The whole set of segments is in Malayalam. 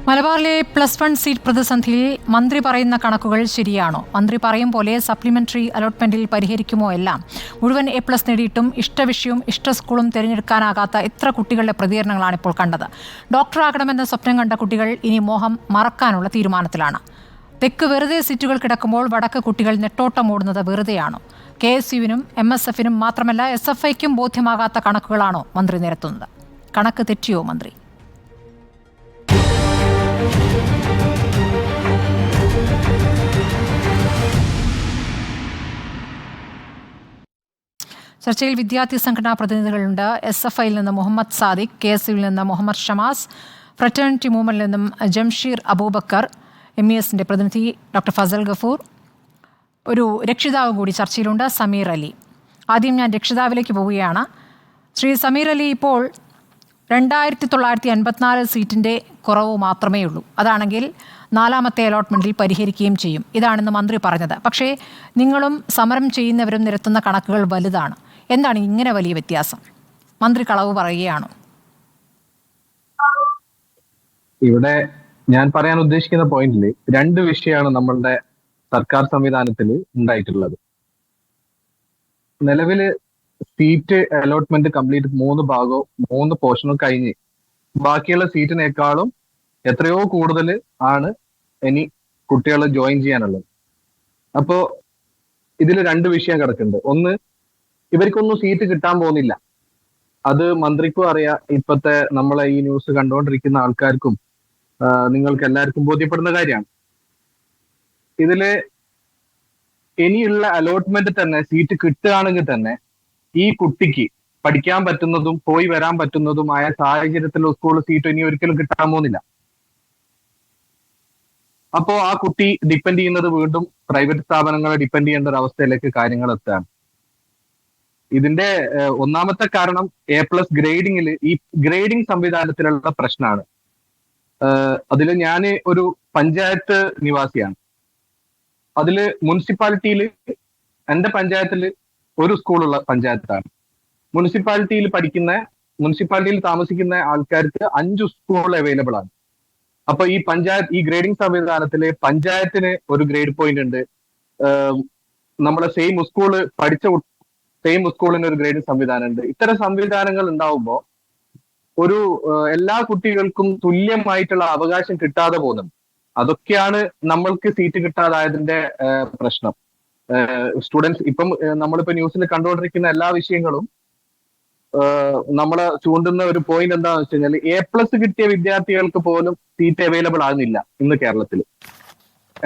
മലബാറിലെ +1 സീറ്റ് പ്രതിസന്ധിയിൽ മന്ത്രി പറയുന്ന കണക്കുകൾ ശരിയാണോ? മന്ത്രി പറയും പോലെ സപ്ലിമെന്ററി അലോട്ട്മെന്റിൽ പരിഹരിക്കുമോ എല്ലാം? മുഴുവൻ A+ നേടിയിട്ടും ഇഷ്ടവിഷയവും ഇഷ്ട സ്കൂളും തിരഞ്ഞെടുക്കാനാകാത്ത എത്ര കുട്ടികളുടെ പ്രതികരണങ്ങളാണ് ഇപ്പോൾ കണ്ടത്. ഡോക്ടറാകണമെന്ന സ്വപ്നം കണ്ട കുട്ടികൾ ഇനി മോഹം മറക്കാനുള്ള തീരുമാനത്തിലാണ്. തെക്ക് വെറുതെ സീറ്റുകൾ കിടക്കുമ്പോൾ വടക്ക് കുട്ടികൾ നെട്ടോട്ടമോടുന്നത് വെറുതെയാണോ? KSUവിനും MSFനും മാത്രമല്ല SFIക്കും ബോധ്യമാകാത്ത കണക്കുകളാണോ മന്ത്രി നിരത്തുന്നത്? കണക്ക് തെറ്റിയോ മന്ത്രി? ചർച്ചയിൽ വിദ്യാർത്ഥി സംഘടനാ പ്രതിനിധികളുണ്ട്. SFIയിൽ നിന്ന് മുഹമ്മദ് സാദിഖ്, KSUവിൽ നിന്ന് മുഹമ്മദ് ഷമാസ്, ഫ്രറ്റേണിറ്റി മൂവ്മെന്റിൽ നിന്നും ജംഷീർ അബൂബക്കർ, MESന്റെ പ്രതിനിധി ഡോക്ടർ ഫസൽ ഗഫൂർ, ഒരു രക്ഷിതാവ് കൂടി ചർച്ചയിലുണ്ട്, സമീർ അലി. ആദ്യം ഞാൻ രക്ഷിതാവിലേക്ക് പോവുകയാണ്. ശ്രീ സമീർ അലി, ഇപ്പോൾ 2954 സീറ്റിൻ്റെ കുറവ് മാത്രമേ ഉള്ളൂ. അതാണെങ്കിൽ 4ാമത്തെ അലോട്ട്മെൻറ്റിൽ പരിഹരിക്കുകയും ചെയ്യും. ഇതാണെന്ന് മന്ത്രി പറഞ്ഞത്. പക്ഷേ നിങ്ങളും സമരം ചെയ്യുന്നവരും നിരത്തുന്ന കണക്കുകൾ വലുതാണ്. എന്താണ് ഇങ്ങനെ വലിയ വ്യത്യാസം? മന്ത്രി കളവ് പറയുകയാണോ? ഇവിടെ ഞാൻ പറയാൻ ഉദ്ദേശിക്കുന്ന പോയിന്റിൽ 2 വിഷയമാണ് നമ്മളുടെ സർക്കാർ സംവിധാനത്തിൽ ഉണ്ടായിട്ടുള്ളത്. നിലവില് സീറ്റ് അലോട്ട്മെന്റ് കംപ്ലീറ്റ് 3 ഭാഗവും 3 പോർഷനും കഴിഞ്ഞ് ബാക്കിയുള്ള സീറ്റിനേക്കാളും എത്രയോ കൂടുതൽ ആണ് ഇനി കുട്ടികൾ ജോയിൻ ചെയ്യാനുള്ളത്. അപ്പോ ഇതിൽ 2 വിഷയം കിടക്കുന്നുണ്ട്. ഒന്ന്, ഇവർക്കൊന്നും സീറ്റ് കിട്ടാൻ പോകുന്നില്ല. അത് മന്ത്രിക്കും അറിയാം, ഇപ്പോഴത്തെ നമ്മളെ ഈ ന്യൂസ് കണ്ടുകൊണ്ടിരിക്കുന്ന ആൾക്കാർക്കും നിങ്ങൾക്ക് എല്ലാവർക്കും ബോധ്യപ്പെടുന്ന കാര്യമാണ്. ഇതില് ഇനിയുള്ള അലോട്ട്മെന്റ് തന്നെ സീറ്റ് കിട്ടുകയാണെങ്കിൽ തന്നെ ഈ കുട്ടിക്ക് പഠിക്കാൻ പറ്റുന്നതും പോയി വരാൻ പറ്റുന്നതുമായ സാഹചര്യത്തിലുള്ള സ്കൂൾ സീറ്റ് ഇനി ഒരിക്കലും കിട്ടാൻ പോകുന്നില്ല. അപ്പോ ആ കുട്ടി ഡിപ്പെൻഡ് ചെയ്യുന്നത് വീണ്ടും പ്രൈവറ്റ് സ്ഥാപനങ്ങളെ ഡിപ്പെൻഡ് ചെയ്യേണ്ട ഒരു അവസ്ഥയിലേക്ക് കാര്യങ്ങൾ എത്തുകയാണ്. ഇതിന്റെ ഒന്നാമത്തെ കാരണം A+ ഗ്രേഡിങ്ങിൽ ഈ ഗ്രേഡിംഗ് സംവിധാനത്തിലുള്ള പ്രശ്നമാണ്. അതിൽ ഞാൻ ഒരു പഞ്ചായത്ത് നിവാസിയാണ്. അതില് മുനിസിപ്പാലിറ്റിയിൽ എന്റെ പഞ്ചായത്തിൽ ഒരു സ്കൂളുള്ള പഞ്ചായത്താണ്. മുനിസിപ്പാലിറ്റിയിൽ താമസിക്കുന്ന ആൾക്കാർക്ക് 5 സ്കൂൾ അവൈലബിൾ ആണ്. അപ്പൊ ഈ ഗ്രേഡിംഗ് സംവിധാനത്തില് പഞ്ചായത്തിന് ഒരു ഗ്രേഡ് പോയിന്റ് ഉണ്ട്. നമ്മുടെ സെയിം സ്കൂളിന് ഒരു ഗ്രേഡിംഗ് സംവിധാനം ഉണ്ട്. ഇത്തരം സംവിധാനങ്ങൾ ഉണ്ടാവുമ്പോൾ എല്ലാ കുട്ടികൾക്കും തുല്യമായിട്ടുള്ള അവകാശം കിട്ടാതെ പോകുന്നുണ്ട്. അതൊക്കെയാണ് നമ്മൾക്ക് സീറ്റ് കിട്ടാതായതിന്റെ പ്രശ്നം. സ്റ്റുഡൻസ് ഇപ്പം നമ്മളിപ്പോ ന്യൂസിൽ കണ്ടുകൊണ്ടിരിക്കുന്ന എല്ലാ വിഷയങ്ങളും നമ്മളെ ചൂണ്ടുന്ന ഒരു പോയിന്റ് എന്താണെന്ന് വെച്ച് കഴിഞ്ഞാൽ A+ കിട്ടിയ വിദ്യാർത്ഥികൾക്ക് പോലും സീറ്റ് അവൈലബിൾ ആകുന്നില്ല ഇന്ന് കേരളത്തിൽ.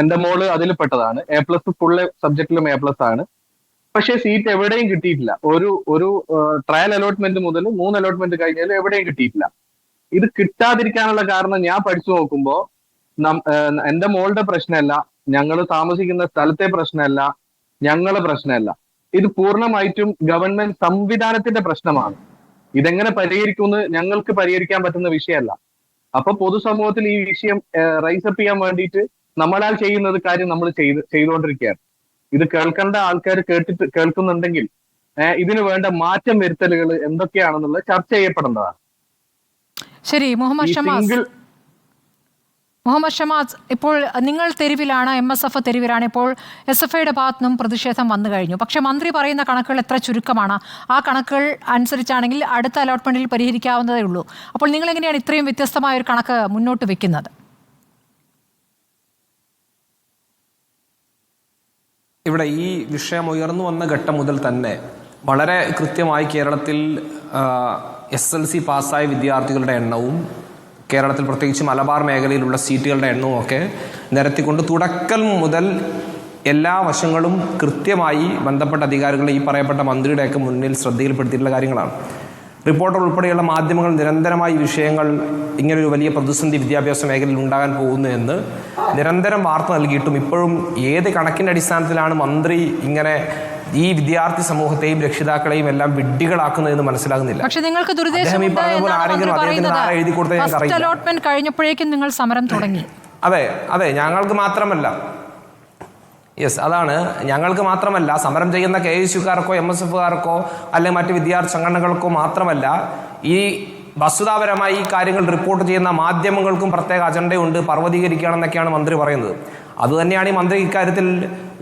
എന്റെ മോള് അതിൽ പെട്ടതാണ്. A+ ഫുൾ സബ്ജക്റ്റിലും A+ ആണ്. പക്ഷെ സീറ്റ് എവിടെയും കിട്ടിയിട്ടില്ല. ഒരു ട്രയൽ അലോട്ട്മെന്റ് മുതൽ 3 അലോട്ട്മെന്റ് കഴിഞ്ഞാലും എവിടെയും കിട്ടിയിട്ടില്ല. ഇത് കിട്ടാതിരിക്കാനുള്ള കാരണം ഞാൻ പഠിച്ചു നോക്കുമ്പോൾ എന്റെ മോളുടെ പ്രശ്നമല്ല, ഞങ്ങൾ താമസിക്കുന്ന സ്ഥലത്തെ പ്രശ്നമല്ല, ഞങ്ങളെ പ്രശ്നമല്ല. ഇത് പൂർണ്ണമായിട്ടും ഗവൺമെന്റ് സംവിധാനത്തിന്റെ പ്രശ്നമാണ്. ഇതെങ്ങനെ പരിഹരിക്കുമെന്ന് ഞങ്ങൾക്ക് പരിഹരിക്കാൻ പറ്റുന്ന വിഷയമല്ല. അപ്പൊ പൊതുസമൂഹത്തിൽ ഈ വിഷയം റൈസ് അപ്പ് ചെയ്യാൻ വേണ്ടിയിട്ട് നമ്മളാൽ ചെയ്യുന്നത് കാര്യം നമ്മൾ ചെയ്തുകൊണ്ടിരിക്കുകയാണ്. ഇത് കേൾക്കേണ്ട ആൾക്കാർ കേൾക്കുന്നുണ്ടെങ്കിൽ ഇതിനു വേണ്ട മാറ്റം വരുത്തലുകൾ എന്തൊക്കെയാണെന്നുള്ളത് ചർച്ച ചെയ്യപ്പെടേണ്ടതാണ്. ശരി, മുഹമ്മദ് ഷമാസ്, ഇപ്പോൾ നിങ്ങൾ തെരുവിലാണ്, MSF തെരുവിലാണ്. ഇപ്പോൾ SFIയുടെ ഭാഗത്തുനിന്നും പ്രതിഷേധം വന്നു കഴിഞ്ഞു. പക്ഷേ മന്ത്രി പറയുന്ന കണക്കുകൾ എത്ര ചുരുക്കമാണ്. ആ കണക്കുകൾ അനുസരിച്ചാണെങ്കിൽ അടുത്ത അലോട്ട്മെന്റിൽ പരിഹരിക്കാവുന്നതേ ഉള്ളൂ. അപ്പോൾ നിങ്ങൾ എങ്ങനെയാണ് ഇത്രയും വ്യത്യസ്തമായ ഒരു കണക്ക് മുന്നോട്ട് വെക്കുന്നത്? ഇവിടെ ഈ വിഷയം ഉയർന്നു വന്ന ഘട്ടം മുതൽ തന്നെ വളരെ കൃത്യമായി കേരളത്തിൽ SLC പാസ്സായ വിദ്യാർത്ഥികളുടെ എണ്ണവും കേരളത്തിൽ പ്രത്യേകിച്ച് മലബാർ മേഖലയിലുള്ള സീറ്റുകളുടെ എണ്ണവും ഒക്കെ നിരത്തിക്കൊണ്ട് തുടക്കം മുതൽ എല്ലാ വശങ്ങളും കൃത്യമായി ബന്ധപ്പെട്ട അധികാരികളെ ഈ പറയപ്പെട്ട മന്ത്രിയുടെയൊക്കെ മുന്നിൽ ശ്രദ്ധയിൽപ്പെടുത്തിയിട്ടുള്ള കാര്യങ്ങളാണ്. റിപ്പോർട്ടർ ഉൾപ്പെടെയുള്ള മാധ്യമങ്ങൾ നിരന്തരമായി വിഷയങ്ങൾ ഇങ്ങനൊരു വലിയ പ്രതിസന്ധി വിദ്യാഭ്യാസ മേഖലയിൽ ഉണ്ടാകാൻ പോകുന്നു എന്ന് നിരന്തരം വാർത്ത നൽകിയിട്ടും ഇപ്പോഴും ഏത് കണക്കിൻ്റെ അടിസ്ഥാനത്തിലാണ് മന്ത്രി ഇങ്ങനെ ഈ വിദ്യാർത്ഥി സമൂഹത്തെയും രക്ഷിതാക്കളെയും എല്ലാം വിഡ്ഢികളാക്കുന്നതെന്ന് മനസ്സിലാകുന്നില്ല. പക്ഷേ നിങ്ങൾക്ക് അലോട്ട്മെന്റ് കഴിഞ്ഞപ്പോഴേക്കും നിങ്ങൾ സമരം തുടങ്ങി. അതെ, ഞങ്ങൾക്ക് മാത്രമല്ല, അതാണ്, ഞങ്ങൾക്ക് മാത്രമല്ല, സമരം ചെയ്യുന്ന KSUക്കാർക്കോ MSFകാർക്കോ അല്ലെങ്കിൽ മറ്റ് വിദ്യാർത്ഥി സംഘടനകൾക്കോ മാത്രമല്ല, ഈ വസ്തുതാപരമായി ഈ കാര്യങ്ങൾ റിപ്പോർട്ട് ചെയ്യുന്ന മാധ്യമങ്ങൾക്കും പ്രത്യേക അജണ്ടയുണ്ട്, പർവ്വതീകരിക്കുകയാണെന്നൊക്കെയാണ് മന്ത്രി പറയുന്നത്. അതുതന്നെയാണ് ഈ മന്ത്രി ഇക്കാര്യത്തിൽ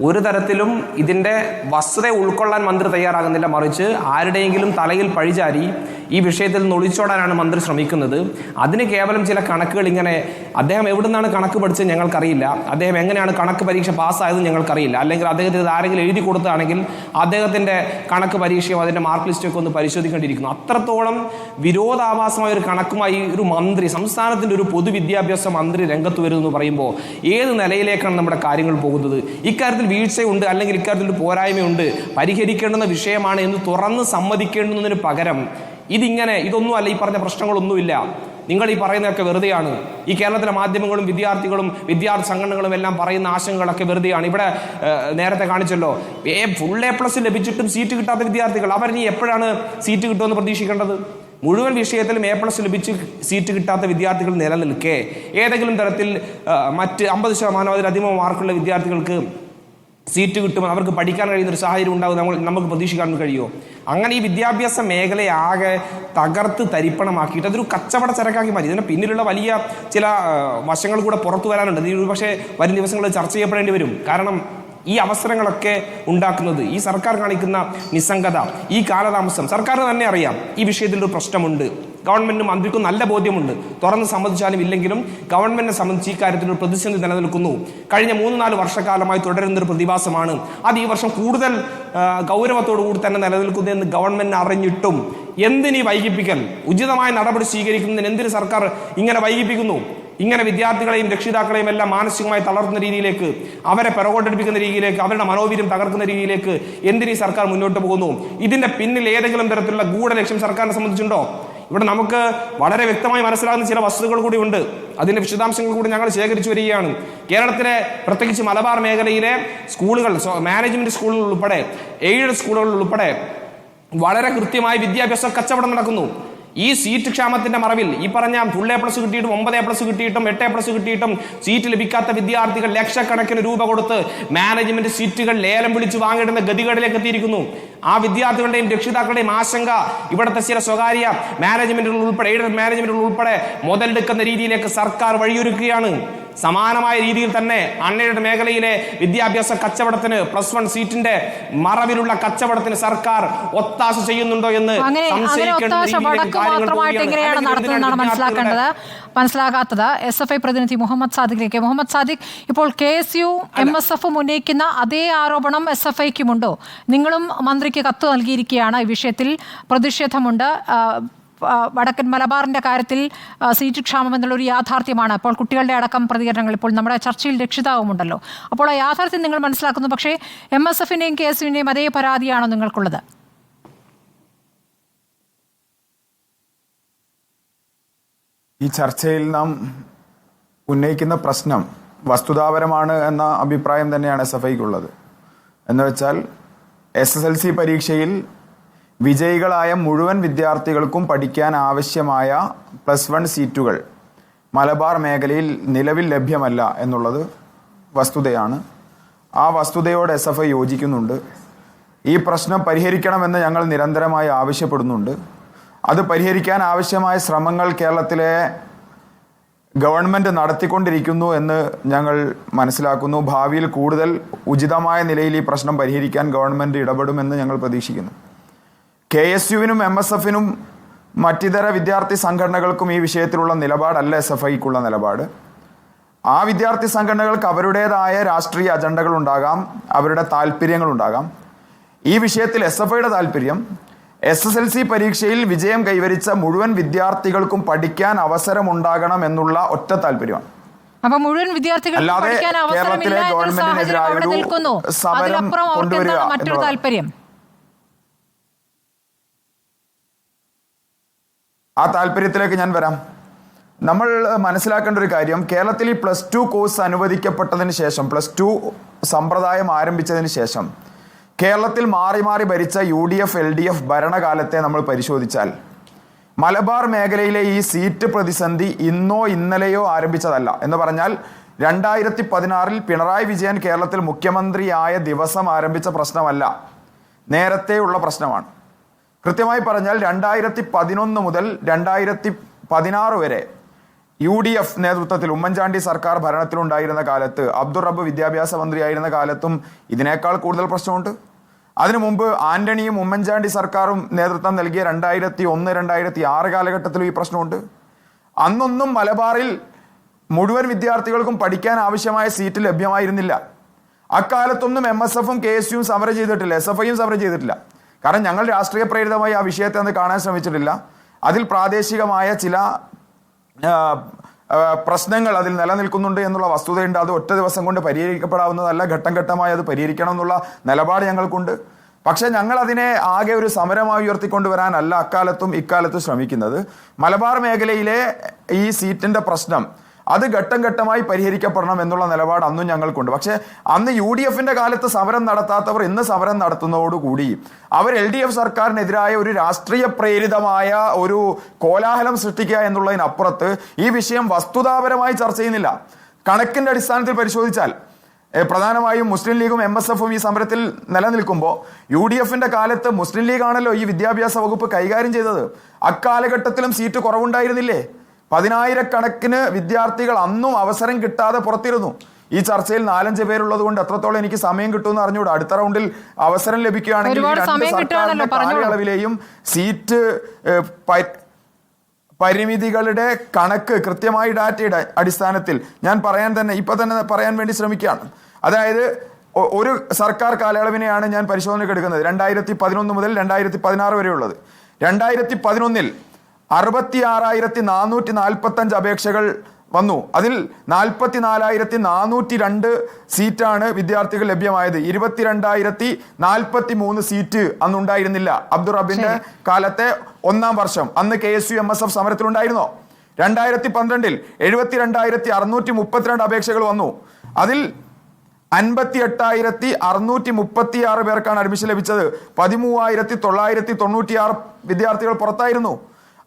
ഒരു തരത്തിലും ഇതിൻ്റെ വസ്തുത ഉൾക്കൊള്ളാൻ മന്ത്രി തയ്യാറാകുന്നില്ല. മറിച്ച് ആരുടെയെങ്കിലും തലയിൽ പഴിചാരി ഈ വിഷയത്തിൽ നിന്ന് ഒളിച്ചോടാനാണ് മന്ത്രി ശ്രമിക്കുന്നത്. അതിന് കേവലം ചില കണക്കുകൾ ഇങ്ങനെ അദ്ദേഹം എവിടെ നിന്നാണ് കണക്ക് പഠിച്ചത് ഞങ്ങൾക്കറിയില്ല, അദ്ദേഹം എങ്ങനെയാണ് കണക്ക് പരീക്ഷ പാസ്സായത് ഞങ്ങൾക്കറിയില്ല, അല്ലെങ്കിൽ അദ്ദേഹത്തിന് ആരെങ്കിലും എഴുതി കൊടുത്താണെങ്കിൽ അദ്ദേഹത്തിൻ്റെ കണക്ക് പരീക്ഷയും അതിൻ്റെ മാർക്ക് ലിസ്റ്റൊക്കെ ഒന്ന് പരിശോധിക്കേണ്ടിയിരിക്കുന്നു. അത്രത്തോളം വിരോധാഭാസമായ ഒരു കണക്കുമായി ഒരു മന്ത്രി, സംസ്ഥാനത്തിൻ്റെ ഒരു പൊതുവിദ്യാഭ്യാസ മന്ത്രി രംഗത്ത് വരുമെന്ന് പറയുമ്പോൾ ഏത് നിലയിലേക്കാണ് നമ്മുടെ കാര്യങ്ങൾ പോകുന്നത്? ഇക്കാര്യത്തിൽ വീഴ്ചയുണ്ട്, അല്ലെങ്കിൽ ഇക്കാര്യത്തിൽ ഒരു പോരായ്മയുണ്ട്, പരിഹരിക്കേണ്ടുന്ന വിഷയമാണ് എന്ന് തുറന്ന് സമ്മതിക്കേണ്ടുന്നതിന് പകരം ഇതൊന്നുമല്ല, ഈ പറഞ്ഞ പ്രശ്നങ്ങളൊന്നുമില്ല, നിങ്ങൾ ഈ പറയുന്നതൊക്കെ വെറുതെയാണ്, ഈ കേരളത്തിലെ മാധ്യമങ്ങളും വിദ്യാർത്ഥികളും വിദ്യാർത്ഥി സംഘടനകളും എല്ലാം പറയുന്ന ആശങ്കകളൊക്കെ വെറുതെയാണ്. ഇവിടെ നേരത്തെ കാണിച്ചല്ലോ, ഫുൾ A+ ലഭിച്ചിട്ടും സീറ്റ് കിട്ടാത്ത വിദ്യാർത്ഥികൾ, അവരിനി എപ്പോഴാണ് സീറ്റ് കിട്ടുമെന്ന് പ്രതീക്ഷിക്കേണ്ടത്? മുഴുവൻ വിഷയത്തിലും A+ ലഭിച്ച് സീറ്റ് കിട്ടാത്ത വിദ്യാർത്ഥികൾ നിലനിൽക്കെ ഏതെങ്കിലും തരത്തിൽ മറ്റ് 50% അതിലധികം മാർക്കുള്ള വിദ്യാർത്ഥികൾക്ക് സീറ്റ് കിട്ടുമ്പോൾ അവർക്ക് പഠിക്കാൻ കഴിയുന്ന ഒരു സാഹചര്യം ഉണ്ടാകും നമുക്ക് പ്രതീക്ഷിക്കാൻ കഴിയുമോ? അങ്ങനെ ഈ വിദ്യാഭ്യാസ മേഖലയെ ആകെ തകർത്ത് തരിപ്പണമാക്കിയിട്ട് അതൊരു കച്ചവട ചരക്കാക്കി മാറ്റി. ഇതിന് പിന്നിലുള്ള വലിയ ചില വശങ്ങൾ കൂടെ പുറത്തു വരാനുണ്ട്. ഇത് പക്ഷേ വരും ദിവസങ്ങളിൽ ചർച്ച ചെയ്യപ്പെടേണ്ടി വരും. കാരണം ഈ അവസരങ്ങളൊക്കെ ഉണ്ടാക്കുന്നത് ഈ സർക്കാർ കാണിക്കുന്ന നിസ്സംഗത, ഈ കാലതാമസം സർക്കാരിന് തന്നെ അറിയാം ഈ വിഷയത്തിൽ ഒരു പ്രശ്നമുണ്ട്. ഗവൺമെന്റിനും മന്ത്രിക്കും നല്ല ബോധ്യമുണ്ട്. തുറന്ന് സമ്മതിച്ചാലും ഇല്ലെങ്കിലും ഗവൺമെന്റിനെ സംബന്ധിച്ച് ഈ കാര്യത്തിൽ ഒരു പ്രതിസന്ധി നിലനിൽക്കുന്നു. കഴിഞ്ഞ 3-4 വർഷക്കാലമായി തുടരുന്നൊരു പ്രതിഭാസമാണ്. അത് ഈ വർഷം കൂടുതൽ ഗൗരവത്തോടുകൂടി തന്നെ നിലനിൽക്കുന്നു എന്ന് ഗവൺമെന്റിന് അറിഞ്ഞിട്ടും എന്തിനീ വൈകിപ്പിക്കൽ? ഉചിതമായ നടപടി സ്വീകരിക്കുന്നതിന് എന്തിന് സർക്കാർ ഇങ്ങനെ വൈകിപ്പിക്കുന്നു? ഇങ്ങനെ വിദ്യാർത്ഥികളെയും രക്ഷിതാക്കളെയും എല്ലാം മാനസികമായി തളർത്തുന്ന രീതിയിലേക്ക്, അവരെ പിറകോട്ടടിപ്പിക്കുന്ന രീതിയിലേക്ക്, അവരുടെ മനോവീര്യം തകർക്കുന്ന രീതിയിലേക്ക് എന്തിനീ സർക്കാർ മുന്നോട്ട് പോകുന്നു? ഇതിന്റെ പിന്നിൽ ഏതെങ്കിലും തരത്തിലുള്ള ഗൂഢലക്ഷ്യം സർക്കാരിനെ സംബന്ധിച്ചുണ്ടോ? ഇവിടെ നമുക്ക് വളരെ വ്യക്തമായി മനസ്സിലാകുന്ന ചില വസ്തുതകൾ കൂടി ഉണ്ട്. അതിന്റെ വിശദാംശങ്ങൾ കൂടി ഞങ്ങൾ ശേഖരിച്ചു വരികയാണ്. കേരളത്തിലെ പ്രത്യേകിച്ച് മലബാർ മേഖലയിലെ സ്കൂളുകൾ, മാനേജ്മെന്റ് സ്കൂളുകൾ ഉൾപ്പെടെ, എയ്ഡഡ് സ്കൂളുകൾ ഉൾപ്പെടെ വളരെ കൃത്യമായി വിദ്യാഭ്യാസ കച്ചവടം നടക്കുന്നു. ഈ സീറ്റ് ക്ഷാമത്തിന്റെ മറവിൽ ഈ പറഞ്ഞ ഫുൾ A+ കിട്ടിയിട്ടും 9A+ കിട്ടിയിട്ടും 8A+ കിട്ടിയിട്ടും സീറ്റ് ലഭിക്കാത്ത വിദ്യാർത്ഥികൾ ലക്ഷക്കണക്കിന് രൂപ കൊടുത്ത് മാനേജ്മെന്റ് സീറ്റുകൾ ലേലം വിളിച്ച് വാങ്ങിടുന്ന ഗതികേടിലേക്ക് എത്തിയിരിക്കുന്നു. ആ വിദ്യാർത്ഥികളുടെയും രക്ഷിതാക്കളുടെയും ആശങ്ക ഇവിടുത്തെ ചില സ്വകാര്യ മാനേജ്മെന്റുകൾ ഉൾപ്പെടെ, എയ്ഡഡ് മാനേജ്മെന്റുകൾ ഉൾപ്പെടെ മുതലെടുക്കുന്ന രീതിയിലേക്ക് സർക്കാർ വഴിയൊരുക്കുകയാണ്. സമാനമായ രീതിയിൽ തന്നെ അൺഎയ്ഡഡ് മേഖലയിലെ വിദ്യാഭ്യാസ കച്ചവടത്തിന്, +1 സീറ്റിന്റെ മറവിലുള്ള കച്ചവടത്തിന് സർക്കാർ ഒത്താശ ചെയ്യുന്നുണ്ടോ എന്ന് മനസ്സിലാകാത്തത്. SFI പ്രതിനിധി മുഹമ്മദ് സാദിഖിലേക്ക്. മുഹമ്മദ് സാദിഖ്, ഇപ്പോൾ KSU MSF ഉന്നയിക്കുന്ന അതേ ആരോപണം SFIക്കുമുണ്ടോ? നിങ്ങളും മന്ത്രിക്ക് കത്ത് നൽകിയിരിക്കുകയാണ്, ഈ വിഷയത്തിൽ പ്രതിഷേധമുണ്ട്. വടക്കൻ മലബാറിന്റെ കാര്യത്തിൽ സീറ്റ് ക്ഷാമം എന്നുള്ളൊരു യാഥാർത്ഥ്യമാണ്. അപ്പോൾ കുട്ടികളുടെ അടക്കം പ്രതികരണങ്ങൾ ഇപ്പോൾ നമ്മുടെ ചർച്ചയിൽ രക്ഷിതാവുമുണ്ടല്ലോ. അപ്പോൾ ആ യാഥാർത്ഥ്യം നിങ്ങൾ മനസ്സിലാക്കുന്നു. പക്ഷേ MSFന്റെയും KSUവിന്റെയും അതേ പരാതിയാണോ നിങ്ങൾക്കുള്ളത്? ഈ ചർച്ചയിൽ നാം ഉന്നയിക്കുന്ന പ്രശ്നം വസ്തുതാപരമാണ് എന്ന അഭിപ്രായം തന്നെയാണ് SFIക്കുള്ളത്. എന്നുവെച്ചാൽ SSLC പരീക്ഷയിൽ വിജയികളായ മുഴുവൻ വിദ്യാർത്ഥികൾക്കും പഠിക്കാൻ ആവശ്യമായ +1 സീറ്റുകൾ മലബാർ മേഖലയിൽ നിലവിൽ ലഭ്യമല്ല എന്നുള്ളത് വസ്തുതയാണ്. ആ വസ്തുതയോട് SFI യോജിക്കുന്നുണ്ട്. ഈ പ്രശ്നം പരിഹരിക്കണമെന്ന് ഞങ്ങൾ നിരന്തരമായി ആവശ്യപ്പെടുന്നുണ്ട്. അത് പരിഹരിക്കാൻ ആവശ്യമായ ശ്രമങ്ങൾ കേരളത്തിലെ ഗവൺമെൻറ് നടത്തിക്കൊണ്ടിരിക്കുന്നു എന്ന് ഞങ്ങൾ മനസ്സിലാക്കുന്നു. ഭാവിയിൽ കൂടുതൽ ഉചിതമായ നിലയിൽ ഈ പ്രശ്നം പരിഹരിക്കാൻ ഗവൺമെൻറ് ഇടപെടുമെന്ന് ഞങ്ങൾ പ്രതീക്ഷിക്കുന്നു. KSUവിനും MSFനും മറ്റിതര വിദ്യാർത്ഥി സംഘടനകൾക്കും ഈ വിഷയത്തിലുള്ള നിലപാടല്ല SFIക്കുള്ള നിലപാട്. ആ വിദ്യാർത്ഥി സംഘടനകൾക്ക് അവരുടേതായ രാഷ്ട്രീയ അജണ്ടകളുണ്ടാകാം, അവരുടെ താല്പര്യങ്ങളുണ്ടാകാം. ഈ വിഷയത്തിൽ SFIയുടെ താല്പര്യം SSLC പരീക്ഷയിൽ വിജയം കൈവരിച്ച മുഴുവൻ വിദ്യാർത്ഥികൾക്കും പഠിക്കാൻ അവസരമുണ്ടാകണം എന്നുള്ള ഒറ്റ താല്പര്യമാണ്. അപ്പൊ മുഴുവൻ വിദ്യാർത്ഥികൾക്കും പഠിക്കാൻ അവസരമില്ല എന്ന സാഹചര്യം അവിടെ നിൽക്കുന്നു. അതിനപ്പുറം അവർക്ക് എന്താണ് മറ്റൊരു താല്പര്യം? ആ താല്പര്യത്തിലേക്ക് ഞാൻ വരാം. നമ്മൾ മനസ്സിലാക്കേണ്ട ഒരു കാര്യം, കേരളത്തിൽ ഈ +2 കോഴ്സ് അനുവദിക്കപ്പെട്ടതിന് ശേഷം, +2 സമ്പ്രദായം ആരംഭിച്ചതിന് ശേഷം കേരളത്തിൽ മാറി മാറി ഭരിച്ച UDF LDF ഭരണകാലത്തെ നമ്മൾ പരിശോധിച്ചാൽ മലബാർ മേഖലയിലെ ഈ സീറ്റ് പ്രതിസന്ധി ഇന്നോ ഇന്നലെയോ ആരംഭിച്ചതല്ല. എന്ന് പറഞ്ഞാൽ 2016 പിണറായി വിജയൻ കേരളത്തിൽ മുഖ്യമന്ത്രിയായ ദിവസം ആരംഭിച്ച പ്രശ്നമല്ല, നേരത്തെയുള്ള പ്രശ്നമാണ്. കൃത്യമായി പറഞ്ഞാൽ 2011 മുതൽ 2016 വരെ UDF നേതൃത്വത്തിൽ ഉമ്മൻചാണ്ടി സർക്കാർ ഭരണത്തിലുണ്ടായിരുന്ന കാലത്ത്, അബ്ദുൾ റബ്ബ് വിദ്യാഭ്യാസ മന്ത്രിയായിരുന്ന കാലത്തും ഇതിനേക്കാൾ കൂടുതൽ പ്രശ്നമുണ്ട്. അതിനു മുമ്പ് ആന്റണിയും ഉമ്മൻചാണ്ടി സർക്കാരും നേതൃത്വം നൽകിയ 2001-2006 കാലഘട്ടത്തിലും ഈ പ്രശ്നമുണ്ട്. അന്നൊന്നും മലബാറിൽ മുഴുവൻ വിദ്യാർത്ഥികൾക്കും പഠിക്കാൻ ആവശ്യമായ സീറ്റ് ലഭ്യമായിരുന്നില്ല. അക്കാലത്തൊന്നും MSFും KSUവും സമരം ചെയ്തിട്ടില്ല, SFIയും സമരം ചെയ്തിട്ടില്ല. കാരണം ഞങ്ങൾ രാഷ്ട്രീയ പ്രേരിതമായി ആ വിഷയത്തെ അന്ന് കാണാൻ ശ്രമിച്ചിട്ടില്ല. അതിൽ പ്രാദേശികമായ ചില പ്രശ്നങ്ങൾ അതിൽ നിലനിൽക്കുന്നുണ്ട് എന്നുള്ള വസ്തുതയുണ്ട്. അത് ഒറ്റ ദിവസം കൊണ്ട് പരിഹരിക്കപ്പെടാവുന്നതല്ല, ഘട്ടം ഘട്ടമായി അത് പരിഹരിക്കണം എന്നുള്ള നിലപാട് ഞങ്ങൾക്കുണ്ട്. പക്ഷെ ഞങ്ങൾ അതിനെ ആകെ ഒരു സമരമായി ഉയർത്തിക്കൊണ്ടുവരാനല്ല അക്കാലത്തും ഇക്കാലത്തും ശ്രമിക്കുന്നത്. മലബാർ മേഖലയിലെ ഈ സീറ്റിന്റെ പ്രശ്നം അത് ഘട്ടം ഘട്ടമായി പരിഹരിക്കപ്പെടണം എന്നുള്ള നിലപാട് അന്നും ഞങ്ങൾക്കുണ്ട്. പക്ഷെ അന്ന് UDFന്റെ കാലത്ത് സമരം നടത്താത്തവർ ഇന്ന് സമരം നടത്തുന്നതോടുകൂടി അവർ LDF സർക്കാരിനെതിരായ ഒരു രാഷ്ട്രീയ പ്രേരിതമായ ഒരു കോലാഹലം സൃഷ്ടിക്കുക എന്നുള്ളതിനപ്പുറത്ത് ഈ വിഷയം വസ്തുതാപരമായി ചർച്ച ചെയ്യുന്നില്ല. കണക്കിന്റെ അടിസ്ഥാനത്തിൽ പരിശോധിച്ചാൽ പ്രധാനമായും മുസ്ലിം ലീഗും MSFും ഈ സമരത്തിൽ നിലനിൽക്കുമ്പോൾ UDFന്റെ കാലത്ത് മുസ്ലിം ലീഗാണല്ലോ ഈ വിദ്യാഭ്യാസ വകുപ്പ് കൈകാര്യം ചെയ്തത്. അക്കാലഘട്ടത്തിലും സീറ്റ് കുറവുണ്ടായിരുന്നില്ലേ? 10,000-കണക്കിന് വിദ്യാർത്ഥികൾ അന്നും അവസരം കിട്ടാതെ പുറത്തിരുന്നു. ഈ ചർച്ചയിൽ 4-5 പേരുള്ളത് കൊണ്ട് എത്രത്തോളം എനിക്ക് സമയം കിട്ടുമെന്ന് അറിഞ്ഞുകൂടാ. അടുത്ത റൗണ്ടിൽ അവസരം ലഭിക്കുകയാണെങ്കിൽ സർക്കാരിന്റെ കാലയളവിലെയും സീറ്റ് പരിമിതികളുടെ കണക്ക് കൃത്യമായി ഡാറ്റയുടെ അടിസ്ഥാനത്തിൽ ഞാൻ ഇപ്പൊ തന്നെ പറയാൻ വേണ്ടി ശ്രമിക്കുകയാണ്. അതായത് ഒരു സർക്കാർ കാലയളവിനെയാണ് ഞാൻ പരിശോധനയ്ക്ക് എടുക്കുന്നത്. 2011 മുതൽ 2016 വരെയുള്ളത്. 2011 66,445 അപേക്ഷകൾ വന്നു. അതിൽ 44,402 സീറ്റാണ് വിദ്യാർത്ഥികൾ ലഭ്യമായത്. 22,043 സീറ്റ് അന്നുണ്ടായിരുന്നില്ല. അബ്ദുൾ റബ്ബിന്റെ കാലത്തെ 1-ാം വർഷം അന്ന് KSU MSF സമരത്തിലുണ്ടായിരുന്നോ? 2012 72,632 അപേക്ഷകൾ വന്നു. അതിൽ 58,636 പേർക്കാണ് അഡ്മിഷൻ ലഭിച്ചത്. 13,996 വിദ്യാർത്ഥികൾ പുറത്തായിരുന്നു.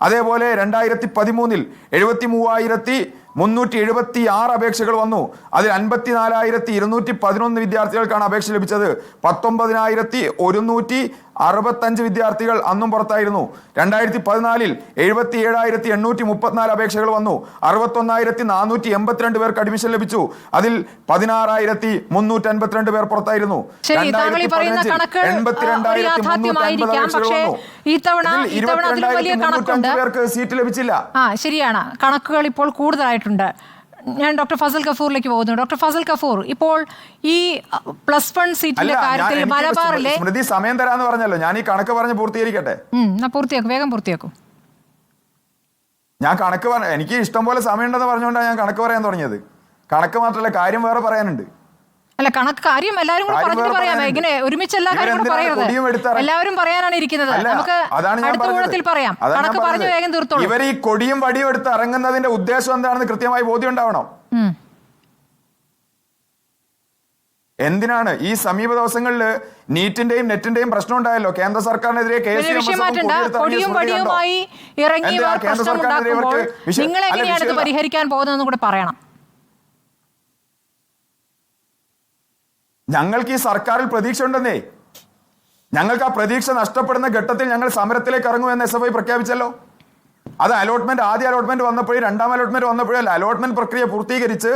അതേപോലെ 2013 73,376 അപേക്ഷകൾ വന്നു. അതിൽ 54,211 വിദ്യാർത്ഥികൾക്കാണ് അപേക്ഷ ലഭിച്ചത്. 19,165 വിദ്യാർത്ഥികൾ അന്നും പുറത്തായിരുന്നു. 2014 77,834 അപേക്ഷകൾ വന്നു. 61,482 പേർക്ക് അഡ്മിഷൻ ലഭിച്ചു. അതിൽ 16,352 പേർ പുറത്തായിരുന്നു. 22,350 പേർക്ക് സീറ്റ് ലഭിച്ചില്ല. ശരിയാണ്, കണക്കുകൾ ഇപ്പോൾ കൂടുതലായിട്ടുണ്ട്. ഞാൻ ഡോക്ടർ ഫസൽ ഗഫൂറിലേക്ക് പോകുന്നു. ഡോക്ടർ ഫസൽ ഗഫൂർ, ഇപ്പോൾ ഈ +1 സീറ്റിന്റെ കാര്യത്തിൽ മലബാറിലെ സ്മൃതി സമയം തരാന്ന് പറഞ്ഞല്ലോ, ഞാൻ ഈ കണക്ക് പറഞ്ഞ് പൂർത്തീകരിക്കട്ടെ. പൂർത്തിയാക്കും, വേഗം പൂർത്തിയാക്കും. ഞാൻ കണക്ക് എനിക്ക് ഇഷ്ടം പോലെ സമയമുണ്ടെന്ന് പറഞ്ഞുകൊണ്ടാണ് ഞാൻ കണക്ക് പറയാൻ തുടങ്ങിയത്. കണക്ക് മാത്രമല്ല, കാര്യം വേറെ പറയാനുണ്ട്. അല്ല, കണക്ക് കാര്യം എല്ലാവരും കൂടെ പറഞ്ഞിട്ട് പറയാം. ഇങ്ങനെ ഒരുമിച്ച് എല്ലാ കാര്യങ്ങളും പറയരുത്. എല്ലാവരും പറയാനാണ് ഇരിക്കുന്നത്. നമുക്ക് അടുത്ത ഊഴത്തിൽ പറയാം. കണക്ക് പറഞ്ഞു വേഗം തീർത്തോളൂ. ഇവർ ഈ കൊടിയും വടിയും എടുത്ത് ഇറങ്ങുന്നതിന്റെ ഉദ്ദേശം എന്താണെന്ന് കൃത്യമായി ബോധ്യം ഉണ്ടാവണം. എന്തിനാണ് ഈ സമീപ ദിവസങ്ങളിൽ നീറ്റിന്റെയും നെറ്റിന്റെയും പ്രശ്നം ഉണ്ടായല്ലോ? കേന്ദ്ര സർക്കാരിനെതിരെ കൊടിയും വടിയുമായി ഇറങ്ങിയവർ പ്രശ്നമുണ്ടാക്കുമ്പോൾ നിങ്ങൾ എങ്ങനെയാണ് ഇത് പരിഹരിക്കാൻ പോകുന്നതെന്ന് കൂടെ പറയണം. ഞങ്ങൾക്ക് ഈ സർക്കാരിൽ പ്രതീക്ഷ ഉണ്ടെന്നേ. ഞങ്ങൾക്ക് ആ പ്രതീക്ഷ നഷ്ടപ്പെടുന്ന ഘട്ടത്തിൽ ഞങ്ങൾ സമരത്തിലേക്ക് ഇറങ്ങുമെന്ന് SFI പ്രഖ്യാപിച്ചല്ലോ. അത് ആദ്യ അലോട്ട്മെന്റ് വന്നപ്പോഴും 2-ാം അലോട്ട്മെന്റ് വന്നപ്പോഴും അലോട്ട്മെന്റ് പ്രക്രിയ പൂർത്തീകരിച്ച്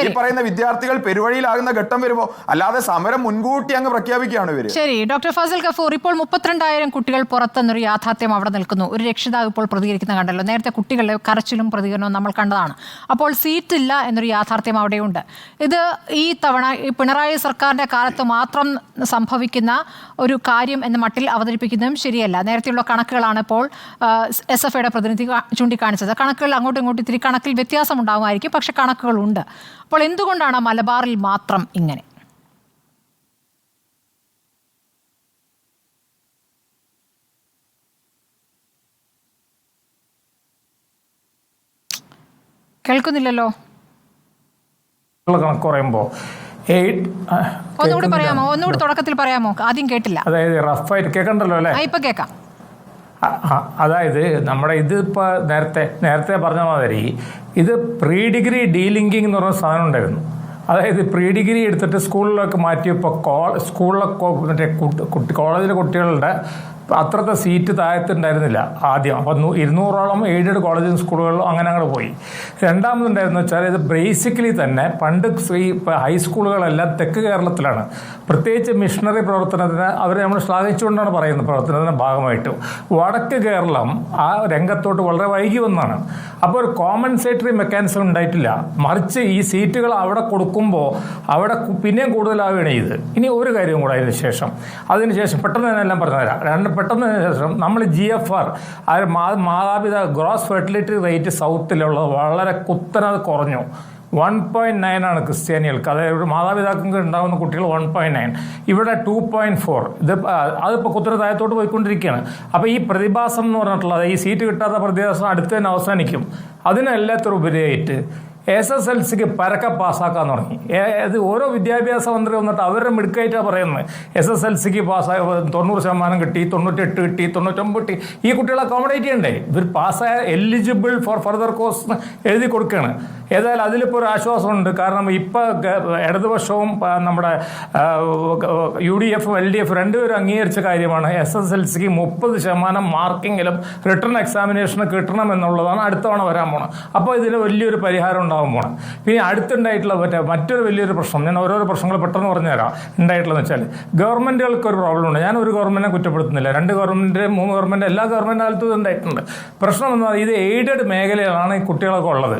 ഈ പറയുന്ന വിദ്യാർത്ഥികൾ പെരുവഴിയിലാകുന്ന ഘട്ടം വരുമ്പോൾ അല്ലാതെ സമരം മുൻകൂട്ടി അങ്ങ് പ്രഖ്യാപിക്കുകയാണ് ഇവര്. ശരി, ഡോക്ടർ ഫസൽ ഗഫൂർ, ഇപ്പോൾ 32,000 കുട്ടികൾ പുറത്തെന്നൊരു യാഥാർത്ഥ്യം അവിടെ നിൽക്കുന്നു. ഒരു രക്ഷിതാവ് ഇപ്പോൾ പ്രതികരിക്കുന്ന കണ്ടല്ലോ. നേരത്തെ കുട്ടികളുടെ കരച്ചിലും പ്രതികരണവും നമ്മൾ കണ്ടതാണ്. അപ്പോൾ സീറ്റ് ഇല്ല എന്നൊരു യാഥാർത്ഥ്യം അവിടെയുണ്ട്. ഇത് ഈ തവണ ഈ പിണറായി സർക്കാരിന്റെ കാലത്ത് മാത്രം സംഭവിക്കുന്ന ഒരു കാര്യം എന്ന മട്ടിൽ അവതരിപ്പിക്കുന്നതും ശരിയല്ല. നേരത്തെയുള്ള കണക്കുകളാണ് ഇപ്പോൾ SFIയുടെ പ്രതിനിധി ചൂണ്ടിക്കാണിച്ചത്. കണക്കുകൾ അങ്ങോട്ടും ഇങ്ങോട്ടും ഇത്തിരി കണക്കിൽ വ്യത്യാസം ഉണ്ടാകുമായിരിക്കും, പക്ഷെ കണക്കുകളുണ്ട്. അപ്പോൾ എന്തുകൊണ്ടാണ് മലബാറിൽ മാത്രം ഇങ്ങനെ? കേൾക്കുന്നില്ലല്ലോ. കണക്ക് പറയുമ്പോൾ ഒന്നുകൂടി പറയാമോ? ഒന്നുകൂടി തുടക്കത്തിൽ പറയാമോ? ആദ്യം കേട്ടില്ല. അതായത് റഫായിട്ട് കേൾക്കണ്ടല്ലോ അല്ലേ? ഇപ്പൊ കേൾക്കാം. അതായത് നമ്മുടെ ഇതിപ്പോൾ നേരത്തെ പറഞ്ഞ മാതിരി ഇത് പ്രീ ഡിഗ്രി ഡീലിങ്കിങ് എന്ന് പറഞ്ഞ സാധനം ഉണ്ടായിരുന്നു. അതായത് പ്രീ ഡിഗ്രി എടുത്തിട്ട് സ്കൂളിലൊക്കെ മാറ്റിയപ്പോൾ സ്കൂളിലെ മറ്റേ കോളേജിലെ കുട്ടികളുടെ അത്രത്തെ സീറ്റ് താഴത്തുണ്ടായിരുന്നില്ല ആദ്യം. അപ്പം 200ഓളം എയ്ഡഡ് കോളേജും സ്കൂളുകളിലും അങ്ങനെ അങ്ങോട്ട് പോയി. രണ്ടാമതുണ്ടായിരുന്നു വെച്ചാൽ ഇത് ബേസിക്കലി തന്നെ പണ്ട് ഹൈസ്കൂളുകളെല്ലാം തെക്ക് കേരളത്തിലാണ്. പ്രത്യേകിച്ച് മിഷണറി പ്രവർത്തനത്തിന് അവരെ നമ്മൾ ശ്ലാഘിച്ചുകൊണ്ടാണ് പറയുന്നത്, പ്രവർത്തനത്തിൻ്റെ ഭാഗമായിട്ട്. വടക്ക് കേരളം ആ രംഗത്തോട്ട് വളരെ വൈകി വന്നാണ്. അപ്പോൾ ഒരു കോമ്പൻസേറ്ററി മെക്കാനിസം ഉണ്ടായിട്ടില്ല. മറിച്ച് ഈ സീറ്റുകൾ അവിടെ കൊടുക്കുമ്പോൾ അവിടെ പിന്നെയും കൂടുതലാവുകയാണ് ചെയ്ത്. ഇനി ഒരു കാര്യം കൂടെ അതിനുശേഷം പെട്ടെന്ന് തന്നെ എല്ലാം പറഞ്ഞുതരാം. പെട്ടെന്ന് ശേഷം നമ്മൾ GFR മാതാപിതാ ഗ്രോസ് ഫെർട്ടിലിറ്റി റേറ്റ് സൗത്തിലുള്ളത് വളരെ കുത്തനെ കുറഞ്ഞു. 1.9 ആണ് ക്രിസ്ത്യാനികൾക്ക്, അതായത് മാതാപിതാക്കൾക്ക് ഉണ്ടാകുന്ന കുട്ടികൾ 1.9, ഇവിടെ 2.4. അതിപ്പോൾ കുത്തനെ താഴത്തോട്ട് പോയിക്കൊണ്ടിരിക്കുകയാണ്. അപ്പോൾ ഈ പ്രതിഭാസം എന്ന് പറഞ്ഞിട്ടുള്ളത്, ഈ സീറ്റ് കിട്ടാത്ത പ്രതിഭാസം അടുത്ത് തന്നെ അവസാനിക്കും. അതിനെല്ലാത്തിനും ഉപരിയായിട്ട് SSLCക്ക് പരക്കെ പാസ്സാക്കാൻ തുടങ്ങി. ഇത് ഓരോ വിദ്യാഭ്യാസ മന്ത്രി വന്നിട്ട് അവരുടെ മിടുക്കായിട്ടാണ് പറയുന്നത്. SSLCക്ക് പാസ്സായ 90% കിട്ടി, 98 കിട്ടി, 99 കിട്ടി. ഈ കുട്ടികളെ അക്കോമഡേറ്റ് ചെയ്യണ്ടേ? ഇവർ പാസ്സായ എലിജിബിൾ ഫോർ ഫർദർ കോഴ്സ് എഴുതി കൊടുക്കുകയാണ്. ഏതായാലും അതിലിപ്പോൾ ഒരു ആശ്വാസമുണ്ട്. കാരണം ഇപ്പോൾ ഇടതുപക്ഷവും നമ്മുടെ UDF LDF രണ്ടുപേരും അംഗീകരിച്ച കാര്യമാണ് SSLCക്ക് 30% മാർക്കെങ്കിലും റിട്ടേൺ എക്സാമിനേഷന് കിട്ടണം എന്നുള്ളതാണ് അടുത്ത തവണ വരാൻ പോണം. അപ്പോൾ ഇതിന് വലിയൊരു പരിഹാരം ഉണ്ടാകാൻ പോണം. പിന്നെ അടുത്തുണ്ടായിട്ടുള്ള മറ്റൊരു വലിയൊരു പ്രശ്നം, ഞാൻ ഓരോരോ പ്രശ്നങ്ങൾ പെട്ടെന്ന് പറഞ്ഞുതരാം. ഉണ്ടായിട്ടുള്ളതെന്ന് വെച്ചാൽ ഗവൺമെൻറ്റുകൾക്ക് ഒരു പ്രോബ്ലം ഉണ്ട്. ഞാൻ ഒരു ഗവൺമെൻറ്റിനെ കുറ്റപ്പെടുത്തുന്നില്ല, 2 ഗവൺമെൻറ് 3 ഗവൺമെൻറ് എല്ലാ ഗവൺമെൻറ് കാലത്തും ഇത് ഉണ്ടായിട്ടുണ്ട്. പ്രശ്നം എന്ന് പറഞ്ഞാൽ ഇത് എയ്ഡഡ് മേഖലയിലാണ് ഈ കുട്ടികളൊക്കെ ഉള്ളത്.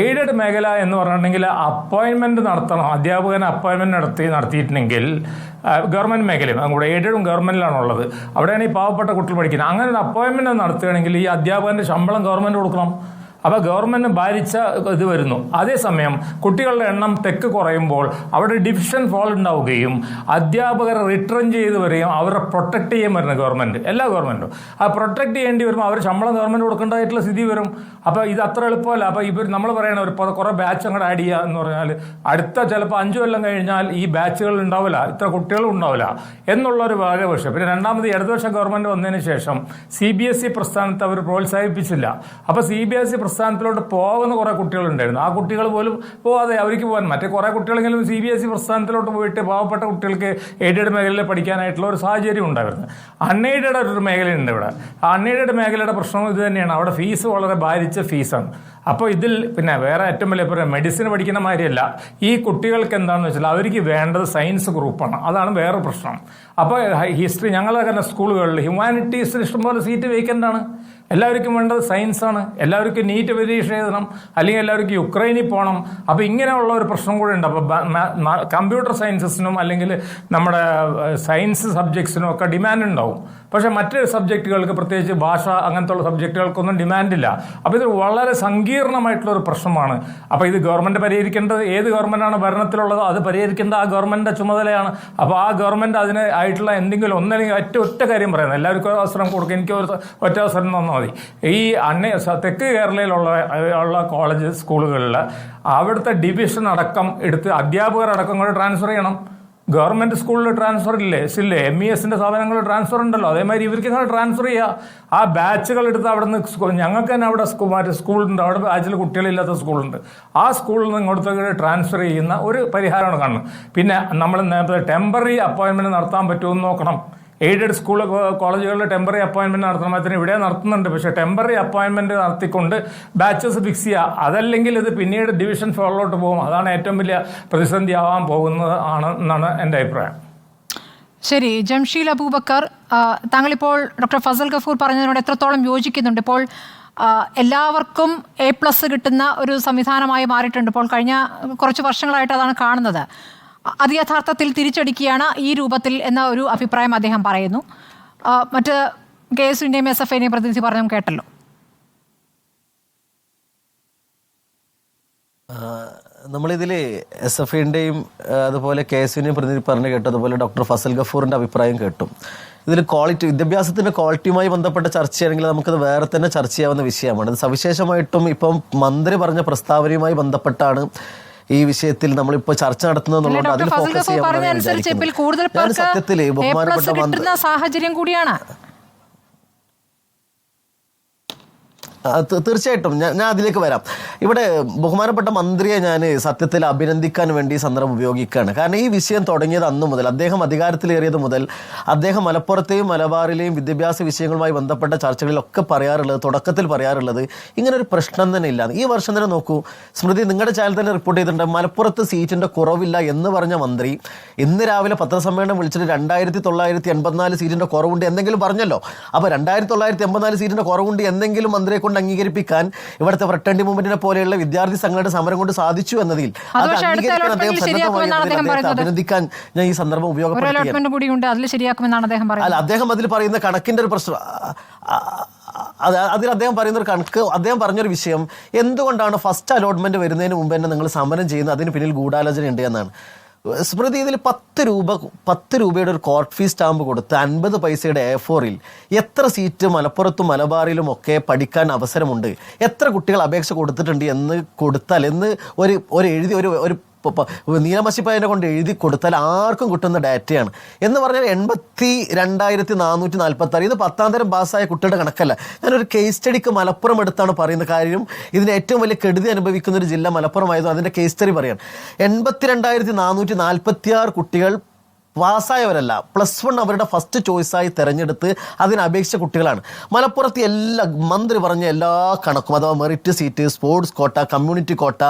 എയ്ഡഡ് മേഖല എന്ന് പറഞ്ഞിട്ടുണ്ടെങ്കിൽ അപ്പോയിൻമെൻറ്റ് നടത്തണം, അധ്യാപകനെ അപ്പോയിൻമെൻറ്റ് നടത്തിയിട്ടുണ്ടെങ്കിൽ ഗവൺമെൻറ് മേഖലയും അതും കൂടെ എയ്ഡഡും ഗവൺമെൻറ്റിലാണുള്ളത്. അവിടെയാണ് ഈ പാവപ്പെട്ട കുട്ടികൾ പഠിക്കുന്നത്. അങ്ങനെ ഒരു അപ്പോയിൻമെൻറ്റ് നടത്തുകയാണെങ്കിൽ ഈ അധ്യാപകൻ്റെ ശമ്പളം ഗവൺമെൻറ് കൊടുക്കണം. അപ്പോൾ ഗവൺമെൻറ് ഭാരിച്ച ഇത് വരുന്നു. അതേസമയം കുട്ടികളുടെ എണ്ണം തെക്ക് കുറയുമ്പോൾ അവിടെ ഡിവിഷൻ ഫോൾ ഉണ്ടാവുകയും അധ്യാപകരെ റിട്ടേൺ ചെയ്ത് വരികയും അവരെ പ്രൊട്ടക്ട് ചെയ്യാൻ വരുന്നത് ഗവൺമെൻറ്, എല്ലാ ഗവൺമെൻറ്റും. ആ പ്രൊട്ടക്ട് ചെയ്യേണ്ടി വരുമ്പോൾ അവർ ശമ്പളം ഗവൺമെൻറ് കൊടുക്കേണ്ടതായിട്ടുള്ള സ്ഥിതി വരും. അപ്പോൾ ഇത് അത്ര എളുപ്പമല്ല. അപ്പോൾ ഇവർ നമ്മൾ പറയണ ഒരു കുറേ ബാച്ച് അങ്ങോട്ട് ആഡ് ചെയ്യുക എന്ന് പറഞ്ഞാൽ അടുത്ത ചിലപ്പോൾ 5 കൊല്ലം കഴിഞ്ഞാൽ ഈ ബാച്ചുകൾ ഉണ്ടാവില്ല, ഇത്ര കുട്ടികളും ഉണ്ടാവില്ല എന്നുള്ളൊരു വളരെ വിഷയം. പിന്നെ രണ്ടാമത് ഇടതുപക്ഷ ഗവൺമെൻറ് വന്നതിന് ശേഷം CBSE പ്രസ്ഥാനത്തെ അവർ പ്രോത്സാഹിപ്പിച്ചില്ല. അപ്പോൾ CBSE പ്രസ്ഥാനത്തിലോട്ട് പോകുന്ന കുറേ കുട്ടികളുണ്ടായിരുന്നു. ആ കുട്ടികൾ പോലും പോവാതെ അവർക്ക് പോകാൻ മറ്റേ കുറേ കുട്ടികളെങ്കിലും CBSE പ്രസ്ഥാനത്തിലോട്ട് പോയിട്ട് പാവപ്പെട്ട കുട്ടികൾക്ക് എയ്ഡഡ് മേഖലയിൽ പഠിക്കാനായിട്ടുള്ള ഒരു സാഹചര്യം ഉണ്ടായിരുന്നു. അൺഎയ്ഡഡ് ഒരു മേഖലയുണ്ട് ഇവിടെ. ആ അൺഎയ്ഡഡ് മേഖലയുടെ പ്രശ്നം ഇത് തന്നെയാണ്. അവിടെ ഫീസ് വളരെ ഭാരിച്ച ഫീസാണ്. അപ്പോൾ ഇതിൽ പിന്നെ വേറെ ഏറ്റവും വലിയ പറയാം, മെഡിസിൻ പഠിക്കുന്ന മാതിരിയല്ല. ഈ കുട്ടികൾക്ക് എന്താണെന്ന് വെച്ചാൽ അവർക്ക് വേണ്ടത് സയൻസ് ഗ്രൂപ്പാണ്. അതാണ് വേറെ പ്രശ്നം. അപ്പോൾ ഹിസ്റ്ററി ഞങ്ങളെ സ്കൂളുകളിൽ ഹ്യൂമാനിറ്റീസിന് ഇഷ്ടംപോലെ സീറ്റ് വേക്കൻ്റാണ്. എല്ലാവർക്കും വേണ്ടത് സയൻസാണ്. എല്ലാവർക്കും നീറ്റ് പരീക്ഷ എഴുതണം, അല്ലെങ്കിൽ എല്ലാവർക്കും യുക്രൈനിൽ പോകണം. അപ്പോൾ ഇങ്ങനെയുള്ള ഒരു പ്രശ്നം കൂടെ ഉണ്ട്. അപ്പോൾ കമ്പ്യൂട്ടർ സയൻസസിനും അല്ലെങ്കിൽ നമ്മുടെ സയൻസ് സബ്ജക്ട്സിനും ഒക്കെ ഡിമാൻഡ് ഉണ്ടാവും. പക്ഷേ മറ്റ് സബ്ജക്റ്റുകൾക്ക്, പ്രത്യേകിച്ച് ഭാഷ അങ്ങനത്തെ ഉള്ള സബ്ജക്റ്റുകൾക്കൊന്നും ഡിമാൻഡില്ല. അപ്പോൾ ഇത് വളരെ സങ്കീർണമായിട്ടുള്ളൊരു പ്രശ്നമാണ്. അപ്പോൾ ഇത് ഗവൺമെൻറ് പരിഹരിക്കേണ്ടത്, ഏത് ഗവൺമെൻറ്റാണ് ഭരണത്തിലുള്ളത് അത് പരിഹരിക്കേണ്ടത് ആ ഗവൺമെൻറ്റിൻ്റെ ചുമതലയാണ്. അപ്പോൾ ആ ഗവൺമെൻറ് അതിന് ആയിട്ടുള്ള എന്തെങ്കിലും ഒന്നല്ലെങ്കിൽ ഒറ്റ കാര്യം പറയുന്നത്, എല്ലാവർക്കും അവസരം കൊടുക്കുക, എനിക്ക് ഒറ്റ അവസരം തന്നാൽ മതി. ഈ തെക്ക് കേരളയിലുള്ള കോളേജ് സ്കൂളുകളിൽ അവിടുത്തെ ഡിവിഷൻ അടക്കം എടുത്ത് അധ്യാപകരടക്കം കൂടെ ട്രാൻസ്ഫർ ചെയ്യണം. ഗവൺമെൻറ് സ്കൂളിൽ ട്രാൻസ്ഫർ ഇല്ലേ? MESൻ്റെ സ്ഥാപനങ്ങളിൽ ട്രാൻസ്ഫർ ഉണ്ടല്ലോ. അതേമാതിരി ഇവർക്ക് ഇങ്ങനെ ട്രാൻസ്ഫർ ചെയ്യുക. ആ ബാച്ചുകൾ എടുത്ത് അവിടെ നിന്ന് ഞങ്ങൾക്ക് തന്നെ അവിടെ മറ്റേ സ്കൂളുണ്ട്, അവിടെ ബാച്ചിൽ കുട്ടികളില്ലാത്ത സ്കൂളുണ്ട്. ആ സ്കൂളിൽ നിന്ന് ഇങ്ങോട്ടേക്ക് ട്രാൻസ്ഫർ ചെയ്യുന്ന ഒരു പരിഹാരമാണ് കാണുന്നത്. പിന്നെ നമ്മൾ നേരത്തെ ടെമ്പററി അപ്പോയിൻമെൻറ്റ് നടത്താൻ പറ്റുമെന്ന് നോക്കണം. എയ്ഡഡ് സ്കൂൾ കോളേജുകളിൽ ടെമ്പററി അപ്പോയിൻമെൻറ്റ് നടത്തണത്തിന് ഇവിടെ നടത്തുന്നുണ്ട്. പക്ഷേ ടെമ്പററി അപ്പോയിൻമെൻറ്റ് നടത്തിക്കൊണ്ട് ബാച്ചസ് ഫിക്സ് ചെയ്യുക. അതല്ലെങ്കിൽ ഇത് പിന്നീട് ഡിവിഷൻ ഫോളിലോട്ട് പോകും. അതാണ് ഏറ്റവും വലിയ പ്രതിസന്ധി ആവാൻ പോകുന്നത് എന്നാണ് എൻ്റെ അഭിപ്രായം. ശരി, ജംഷീൽ അബൂബക്കർ, താങ്കളിപ്പോൾ ഡോക്ടർ ഫസൽ ഗഫൂർ പറഞ്ഞതിനോട് എത്രത്തോളം യോജിക്കുന്നുണ്ട്? ഇപ്പോൾ എല്ലാവർക്കും A+ കിട്ടുന്ന ഒരു സംവിധാനമായി മാറിയിട്ടുണ്ട്. ഇപ്പോൾ കഴിഞ്ഞ കുറച്ച് വർഷങ്ങളായിട്ട് അതാണ് കാണുന്നത്. അത് യഥാർത്ഥത്തിൽ തിരിച്ചടിക്കുകയാണ് ഈ രൂപത്തിൽ എന്ന ഒരു അഭിപ്രായം അദ്ദേഹം പറയുന്നു. മറ്റ് KSUവിൻ്റെയും SFIൻ്റെയും പ്രതിനിധി പറഞ്ഞും കേട്ടല്ലോ. നമ്മളിതിൽ SFIൻ്റെയും അതുപോലെ KSUവിൻ്റെയും പ്രതിനിധി പറഞ്ഞു കേട്ടു, അതുപോലെ ഡോക്ടർ ഫസൽ ഗഫൂറിൻ്റെ അഭിപ്രായം കേട്ടു. ഇതിൽ വിദ്യാഭ്യാസത്തിൻ്റെ ക്വാളിറ്റിയുമായി ബന്ധപ്പെട്ട ചർച്ചയാണെങ്കിൽ നമുക്കത് വേറെ തന്നെ ചർച്ച ചെയ്യാവുന്ന വിഷയമാണ്. അത് സവിശേഷമായിട്ടും ഇപ്പം മന്ത്രി പറഞ്ഞ പ്രസ്താവനയുമായി ബന്ധപ്പെട്ടാണ് ഈ വിഷയത്തിൽ നമ്മളിപ്പോൾ ചർച്ച നടത്തുന്നതെന്നുള്ളത് അതിൽ ഫോക്കസ് ചെയ്യാൻ സത്യത്തിൽ ബഹുമാനപ്പെട്ട സാഹചര്യം കൂടിയാണ്. തീർച്ചയായിട്ടും ഞാൻ അതിലേക്ക് വരാം. ഇവിടെ ബഹുമാനപ്പെട്ട മന്ത്രിയെ ഞാൻ സത്യത്തിൽ അഭിനന്ദിക്കാൻ വേണ്ടി ഈ സന്ദർഭം ഉപയോഗിക്കുകയാണ്. കാരണം ഈ വിഷയം തുടങ്ങിയത് അന്നു മുതൽ, അദ്ദേഹം അധികാരത്തിലേറിയത് മുതൽ അദ്ദേഹം മലപ്പുറത്തെയും മലബാറിലെയും വിദ്യാഭ്യാസ വിഷയങ്ങളുമായി ബന്ധപ്പെട്ട ചർച്ചകളിലൊക്കെ തുടക്കത്തിൽ പറയാറുള്ളത് ഇങ്ങനെ ഒരു പ്രശ്നം തന്നെ ഇല്ല. ഈ വർഷം തന്നെ നോക്കൂ, സ്മൃതി നിങ്ങളുടെ ചാനൽ തന്നെ റിപ്പോർട്ട് ചെയ്തിട്ടുണ്ട്, മലപ്പുറത്ത് സീറ്റിന്റെ കുറവില്ല എന്ന് പറഞ്ഞ മന്ത്രി ഇന്ന് രാവിലെ പത്രസമ്മേളനം വിളിച്ചിട്ട് 2984 സീറ്റിന്റെ കുറവുണ്ട് എന്തെങ്കിലും പറഞ്ഞല്ലോ. അപ്പോൾ 2984 സീറ്റിന്റെ കുറവുണ്ട് എന്തെങ്കിലും മന്ത്രിയെ കൊണ്ട് അംഗീകരിപ്പിക്കാൻ ഇവിടുത്തെ ഫ്രട്ടേണ്ടി മൂവ്മെന്റിനെ പോലെയുള്ള വിദ്യാർത്ഥി സംഘടന സമരം കൊണ്ട് സാധിച്ചു എന്നതിൽ അത് അംഗീകരിക്കാൻ അദ്ദേഹം അഭിനന്ദിക്കാൻ ഞാൻ ഈ സന്ദർഭം ഉപയോഗപ്പെടുത്തുകയാണ്. അല്ല, അദ്ദേഹം അതിൽ പറയുന്ന കണക്കിന്റെ ഒരു പ്രശ്നം, അതിൽ അദ്ദേഹം പറയുന്ന ഒരു കണക്ക്, അദ്ദേഹം പറഞ്ഞൊരു വിഷയം, എന്തുകൊണ്ടാണ് ഫസ്റ്റ് അലോട്ട്മെന്റ് വരുന്നതിന് മുമ്പ് തന്നെ നിങ്ങൾ സമരം ചെയ്യുന്നത്, അതിന് പിന്നിൽ ഗൂഢാലോചന ഉണ്ട് എന്നാണ്. സ്മൃതി, ഇതിൽ 10 രൂപയുടെ ഒരു കോർട്ട് ഫീസ് സ്റ്റാമ്പ് കൊടുത്ത് 50 പൈസയുടെ A4-ൽ എത്ര സീറ്റ് മലപ്പുറത്തും മലബാറിലും ഒക്കെ പഠിക്കാൻ അവസരമുണ്ട്, എത്ര കുട്ടികൾ അപേക്ഷ കൊടുത്തിട്ടുണ്ട് എന്ന് കൊടുത്താൽ, എന്ന് ഒരു എഴുതി ഒരു നീലമശിപ്പായനെ കൊണ്ട് എഴുതി കൊടുത്താൽ ആർക്കും കിട്ടുന്ന ഡാറ്റയാണ്. എന്ന് പറഞ്ഞാൽ 82,446. ഇത് 10ാം തരം പാസ്സായ കുട്ടികളുടെ കണക്കല്ല. ഞാനൊരു കേസ് സ്റ്റഡിക്ക് മലപ്പുറം എടുത്താണ് പറയുന്ന കാര്യം. ഇതിന് ഏറ്റവും വലിയ കെടുതി അനുഭവിക്കുന്ന ഒരു ജില്ല മലപ്പുറം ആയതും അതിൻ്റെ കേസ് സ്റ്റഡി പറയാൻ. 82,446 കുട്ടികൾ പാസ്സായവരല്ല, +1 അവരുടെ ഫസ്റ്റ് ചോയ്സായി തിരഞ്ഞെടുത്ത് അതിന് അപേക്ഷിച്ച കുട്ടികളാണ്. മലപ്പുറത്ത് മന്ത്രി പറഞ്ഞ എല്ലാ കണക്കും, അഥവാ merit seat, sports quota, community quota,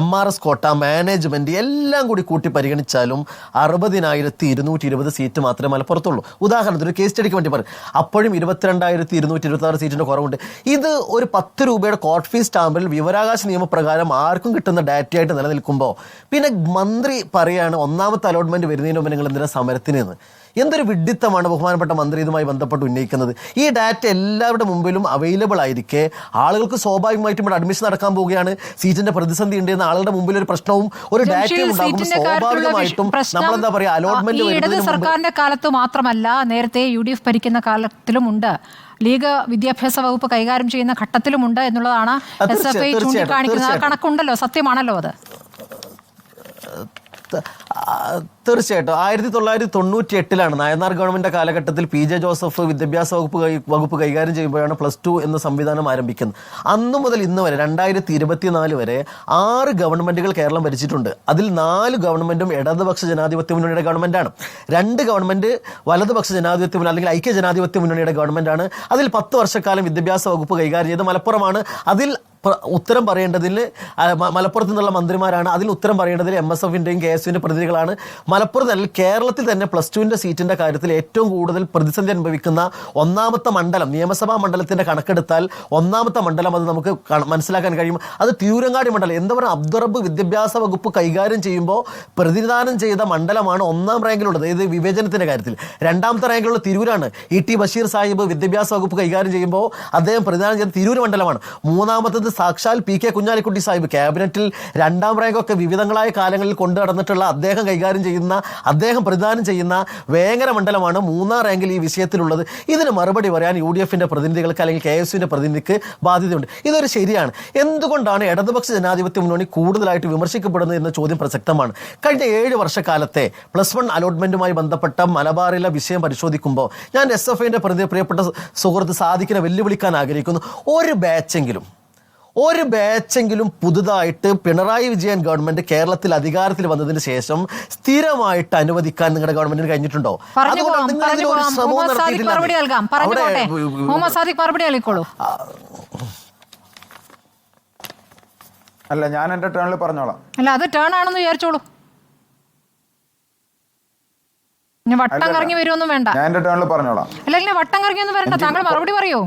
MRS കോട്ട, മാനേജ്മെന്റ് എല്ലാം കൂടി കൂട്ടി പരിഗണിച്ചാലും 60,220 സീറ്റ് മാത്രമേ മലപ്പുറത്തുള്ളൂ. ഉദാഹരണത്തിന് ഒരു കേസ് സ്റ്റഡിക്ക് വേണ്ടി പറയും, അപ്പോഴും 22,226 സീറ്റിന്റെ കുറവുണ്ട്. ഇത് ഒരു 10 രൂപയുടെ കോർട്ട് ഫീസ് സ്റ്റാമ്പിൽ വിവരാവകാശ നിയമപ്രകാരം ആർക്കും കിട്ടുന്ന ഡാറ്റയായിട്ട് നിലനിൽക്കുമ്പോൾ പിന്നെ മന്ത്രി പറയാണ് ഒന്നാമത്തെ അലോട്ട്മെന്റ് വരുന്നതിന് മുമ്പ് നിങ്ങൾ എന്തിനാ സമരത്തിന് എന്ന്. എന്തൊരു വിഡ്ഢിത്തമാണ് ബഹുമാനപ്പെട്ട മന്ത്രി ഇതുമായി ബന്ധപ്പെട്ട് ഉന്നയിക്കുന്നത്. ഈ ഡാറ്റ എല്ലാവരുടെ മുമ്പിലും അവൈലബിൾ ആയിരിക്കെ ആളുകൾക്ക് സ്വാഭാവികമായിട്ടും ഇവിടെ അഡ്മിഷൻ നടക്കാൻ പോവുകയാണ്, സീറ്റിന്റെ പ്രതിസന്ധി ഉണ്ട് എന്ന് ആളുടെ മുമ്പിൽ ഒരു പ്രശ്നവും ഒരു ഡാറ്റയും ഉണ്ടാകുമ്പോൾ സ്വാഭാവികമായിട്ടും നമ്മളെന്താ പറയാ, അലോട്ട്മെന്റ് സർക്കാരിന്റെ കാലത്ത് മാത്രമല്ല, നേരത്തെ UDF ഭരിക്കുന്ന കാലത്തിലുമുണ്ട്, ലീഗ് വിദ്യാഭ്യാസ വകുപ്പ് കൈകാര്യം ചെയ്യുന്ന ഘട്ടത്തിലുമുണ്ട് എന്നുള്ളതാണ് SFI ചൂണ്ടിക്കാണിക്കുന്നത്. കണക്കുണ്ടല്ലോ, സത്യമാണല്ലോ അത്. തീർച്ചയായിട്ടും 1998 നായനാർ ഗവൺമെന്റ് കാലഘട്ടത്തിൽ PJ ജോസഫ് വിദ്യാഭ്യാസ വകുപ്പ് കൈകാര്യം ചെയ്യുമ്പോഴാണ് +2 എന്ന സംവിധാനം ആരംഭിക്കുന്നത്. അന്നു മുതൽ ഇന്ന് വരെ 2024 വരെ 6 ഗവൺമെന്റുകൾ കേരളം ഭരിച്ചിട്ടുണ്ട്. അതിൽ 4 ഗവൺമെന്റും ഇടതുപക്ഷ ജനാധിപത്യ മുന്നണിയുടെ ഗവൺമെന്റാണ്. 2 ഗവൺമെന്റ് വലതുപക്ഷ ജനാധിപത്യ മുന്നണി അല്ലെങ്കിൽ ഐക്യ ജനാധിപത്യ മുന്നണിയുടെ ഗവൺമെന്റാണ്. അതിൽ 10 വർഷക്കാലം വിദ്യാഭ്യാസ വകുപ്പ് കൈകാര്യം ചെയ്ത് മലപ്പുറമാണ്. അതിൽ ഉത്തരം പറയേണ്ടതിൽ മലപ്പുറത്ത് നിന്നുള്ള മന്ത്രിമാരാണ്. അതിൽ ഉത്തരം പറയേണ്ടതിൽ MSFന്റെയും KSUവിന്റെ പ്രതിനിധികളാണ്. മലപ്പുറത്ത് അല്ലെങ്കിൽ കേരളത്തിൽ തന്നെ +2ന്റെ സീറ്റിന്റെ കാര്യത്തിൽ ഏറ്റവും കൂടുതൽ പ്രതിസന്ധി അനുഭവിക്കുന്ന ഒന്നാമത്തെ മണ്ഡലം, നിയമസഭാ മണ്ഡലത്തിന്റെ കണക്കെടുത്താൽ ഒന്നാമത്തെ മണ്ഡലം അത് നമുക്ക് മനസ്സിലാക്കാൻ കഴിയും. അത് തിരൂരങ്ങാടി മണ്ഡലം. എന്താ പറയുക, അബ്ദുറബ്ബ് വിദ്യാഭ്യാസ വകുപ്പ് കൈകാര്യം ചെയ്യുമ്പോൾ പ്രതിനിധാനം ചെയ്ത മണ്ഡലമാണ് 1ാം റാങ്കിലുള്ളത്. ഇത് വിവേചനത്തിന്റെ കാര്യത്തിൽ. 2ാമത്തെ റാങ്കിലുള്ള തിരൂരാണ്. ET ബഷീർ സാഹിബ് വിദ്യാഭ്യാസ വകുപ്പ് കൈകാര്യം ചെയ്യുമ്പോൾ അദ്ദേഹം പ്രതിനിധാനം ചെയ്ത തിരൂർ മണ്ഡലമാണ്. 3ാമത്തത് സാക്ഷാൽ PK കുഞ്ഞാലിക്കുട്ടി സാഹിബ് ക്യാബിനറ്റിൽ 2ാം റാങ്കൊക്കെ വിവിധങ്ങളായ കാലങ്ങളിൽ കൊണ്ടു നടന്നിട്ടുള്ള അദ്ദേഹം പ്രതിദാനം ചെയ്യുന്ന വേങ്ങര മണ്ഡലമാണ് 3ാം റാങ്കിൽ ഈ വിഷയത്തിലുള്ളത്. ഇതിന് മറുപടി പറയാൻ UDFന്റെ പ്രതിനിധികൾക്ക് അല്ലെങ്കിൽ KSUവിന്റെ പ്രതിനിധിക്ക് ബാധ്യതയുണ്ട്. ഇതൊരു ശരിയാണ്. എന്തുകൊണ്ടാണ് ഇടതുപക്ഷ ജനാധിപത്യ മുന്നണി കൂടുതലായിട്ട് വിമർശിക്കപ്പെടുന്നത് എന്ന ചോദ്യം പ്രസക്തമാണ്. കഴിഞ്ഞ 7 വർഷക്കാലത്തെ +1 അലോട്ട്മെന്റുമായി ബന്ധപ്പെട്ട മലബാറിലെ വിഷയം പരിശോധിക്കുമ്പോൾ ഞാൻ SFIന്റെ പ്രിയപ്പെട്ട സുഹൃത്ത് സാദിഖിനെ വെല്ലുവിളിക്കാൻ ആഗ്രഹിക്കുന്നു. ഒരു ബാച്ചെങ്കിലും പുതുതായിട്ട് പിണറായി വിജയൻ ഗവൺമെന്റ് കേരളത്തിൽ അധികാരത്തിൽ വന്നതിന് ശേഷം സ്ഥിരമായിട്ട് അനുവദിക്കാൻ നിങ്ങളുടെ ഗവൺമെന്റിന് കഴിഞ്ഞിട്ടുണ്ടോ? അല്ല, ഞാൻ എന്റെ ടേണിൽ പറഞ്ഞോളാം. അല്ല, അത് ടേൺ ആണെന്ന് വിചാരിച്ചോളൂ. വട്ടം കറങ്ങി വരുമൊന്നും വേണ്ട. ഞാൻ എന്റെ ടേണിൽ പറഞ്ഞോളാം. അല്ലെങ്കിൽ വട്ടം കറങ്ങിയൊന്നും വരണ്ട, താങ്കൾ മറുപടി പറയൂ.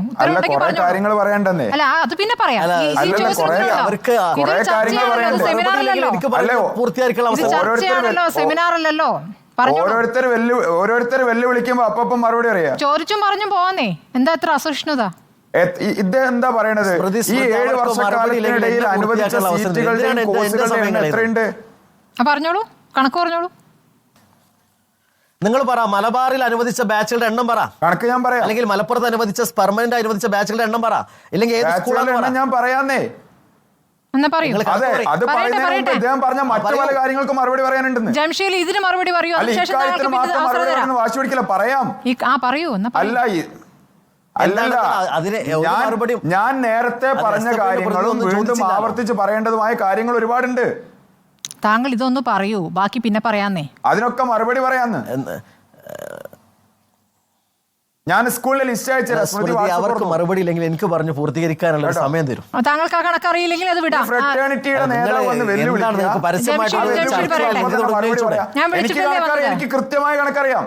കാര്യങ്ങൾ പറയണ്ടെന്നേ. അല്ല, അത് പിന്നെ പറയാം. സെമിനാർ അല്ലല്ലോ. ഓരോരുത്തർ വെല്ലുവിളിക്കുമ്പോ അപ്പം മറുപടി അറിയാം. ചോദിച്ചും പറഞ്ഞും പോവാന്നേ. എന്താ എത്ര അസഹിഷ്ണുത? ഇത് എന്താ പറയണത്? ഈ 7 വർഷക്കാലത്തിനിടയിൽ അനുവദിച്ച സീറ്റുകളുടെയും കോഴ്സുകളുടെയും എത്രയുണ്ട്? പറഞ്ഞോളൂ, കണക്ക് പറഞ്ഞോളൂ. നിങ്ങൾ പറ, മലബാറിൽ അനുവദിച്ച ബാച്ചുകളുടെ എണ്ണം പറ. കണക്ക് ഞാൻ പറയാം. അല്ലെങ്കിൽ മലപ്പുറത്ത് അനുവദിച്ച പെർമനന്റ് അനുവദിച്ച ബാച്ചുകളുടെ എണ്ണം പറ. ഇല്ലെങ്കിൽ ഏത് സ്കൂളാണ് ഞാൻ പറയാന്നേ. അത് പറയുന്നതിന് ഇദ്ദേഹം പറഞ്ഞ മറ്റു പല കാര്യങ്ങൾക്ക് മറുപടി പറയാനുണ്ടെന്ന്. ജംഷീൽ, ഇതിന് മറുപടി പറയൂ. വാശി പിടിക്കില്ല, പറയാം. അല്ലല്ല, അതിന് ഒരു മറുപടിയും ഞാൻ നേരത്തെ പറഞ്ഞ SFI യുടെ കാര്യങ്ങളും പ്രതിനിധി വീണ്ടും ചോദിച്ചില്ല. ആവർത്തിച്ച് പറയേണ്ടതുമായ കാര്യങ്ങൾ ഒരുപാടുണ്ട്. താങ്കൾ ഇതൊന്ന് പറയൂ, ബാക്കി പിന്നെ പറയാന്നേ. അതിനൊക്കെ മറുപടി പറയാന്ന്. ഞാൻ സ്കൂളിലെ ലിസ്റ്റ് അയച്ചുതരാം. അവർക്ക് മറുപടി ഇല്ലെങ്കിൽ എനിക്ക് പറഞ്ഞു പൂർത്തീകരിക്കാനുള്ള ഒരു സമയം തരും. താങ്കൾക്ക് ആ കണക്കറിയില്ലെങ്കിൽ അത് വിടാം. ഫ്രറ്റേണിറ്റിയുടെ നേതാവ് വന്ന് എനിക്ക് കൃത്യമായ കണക്കറിയാം.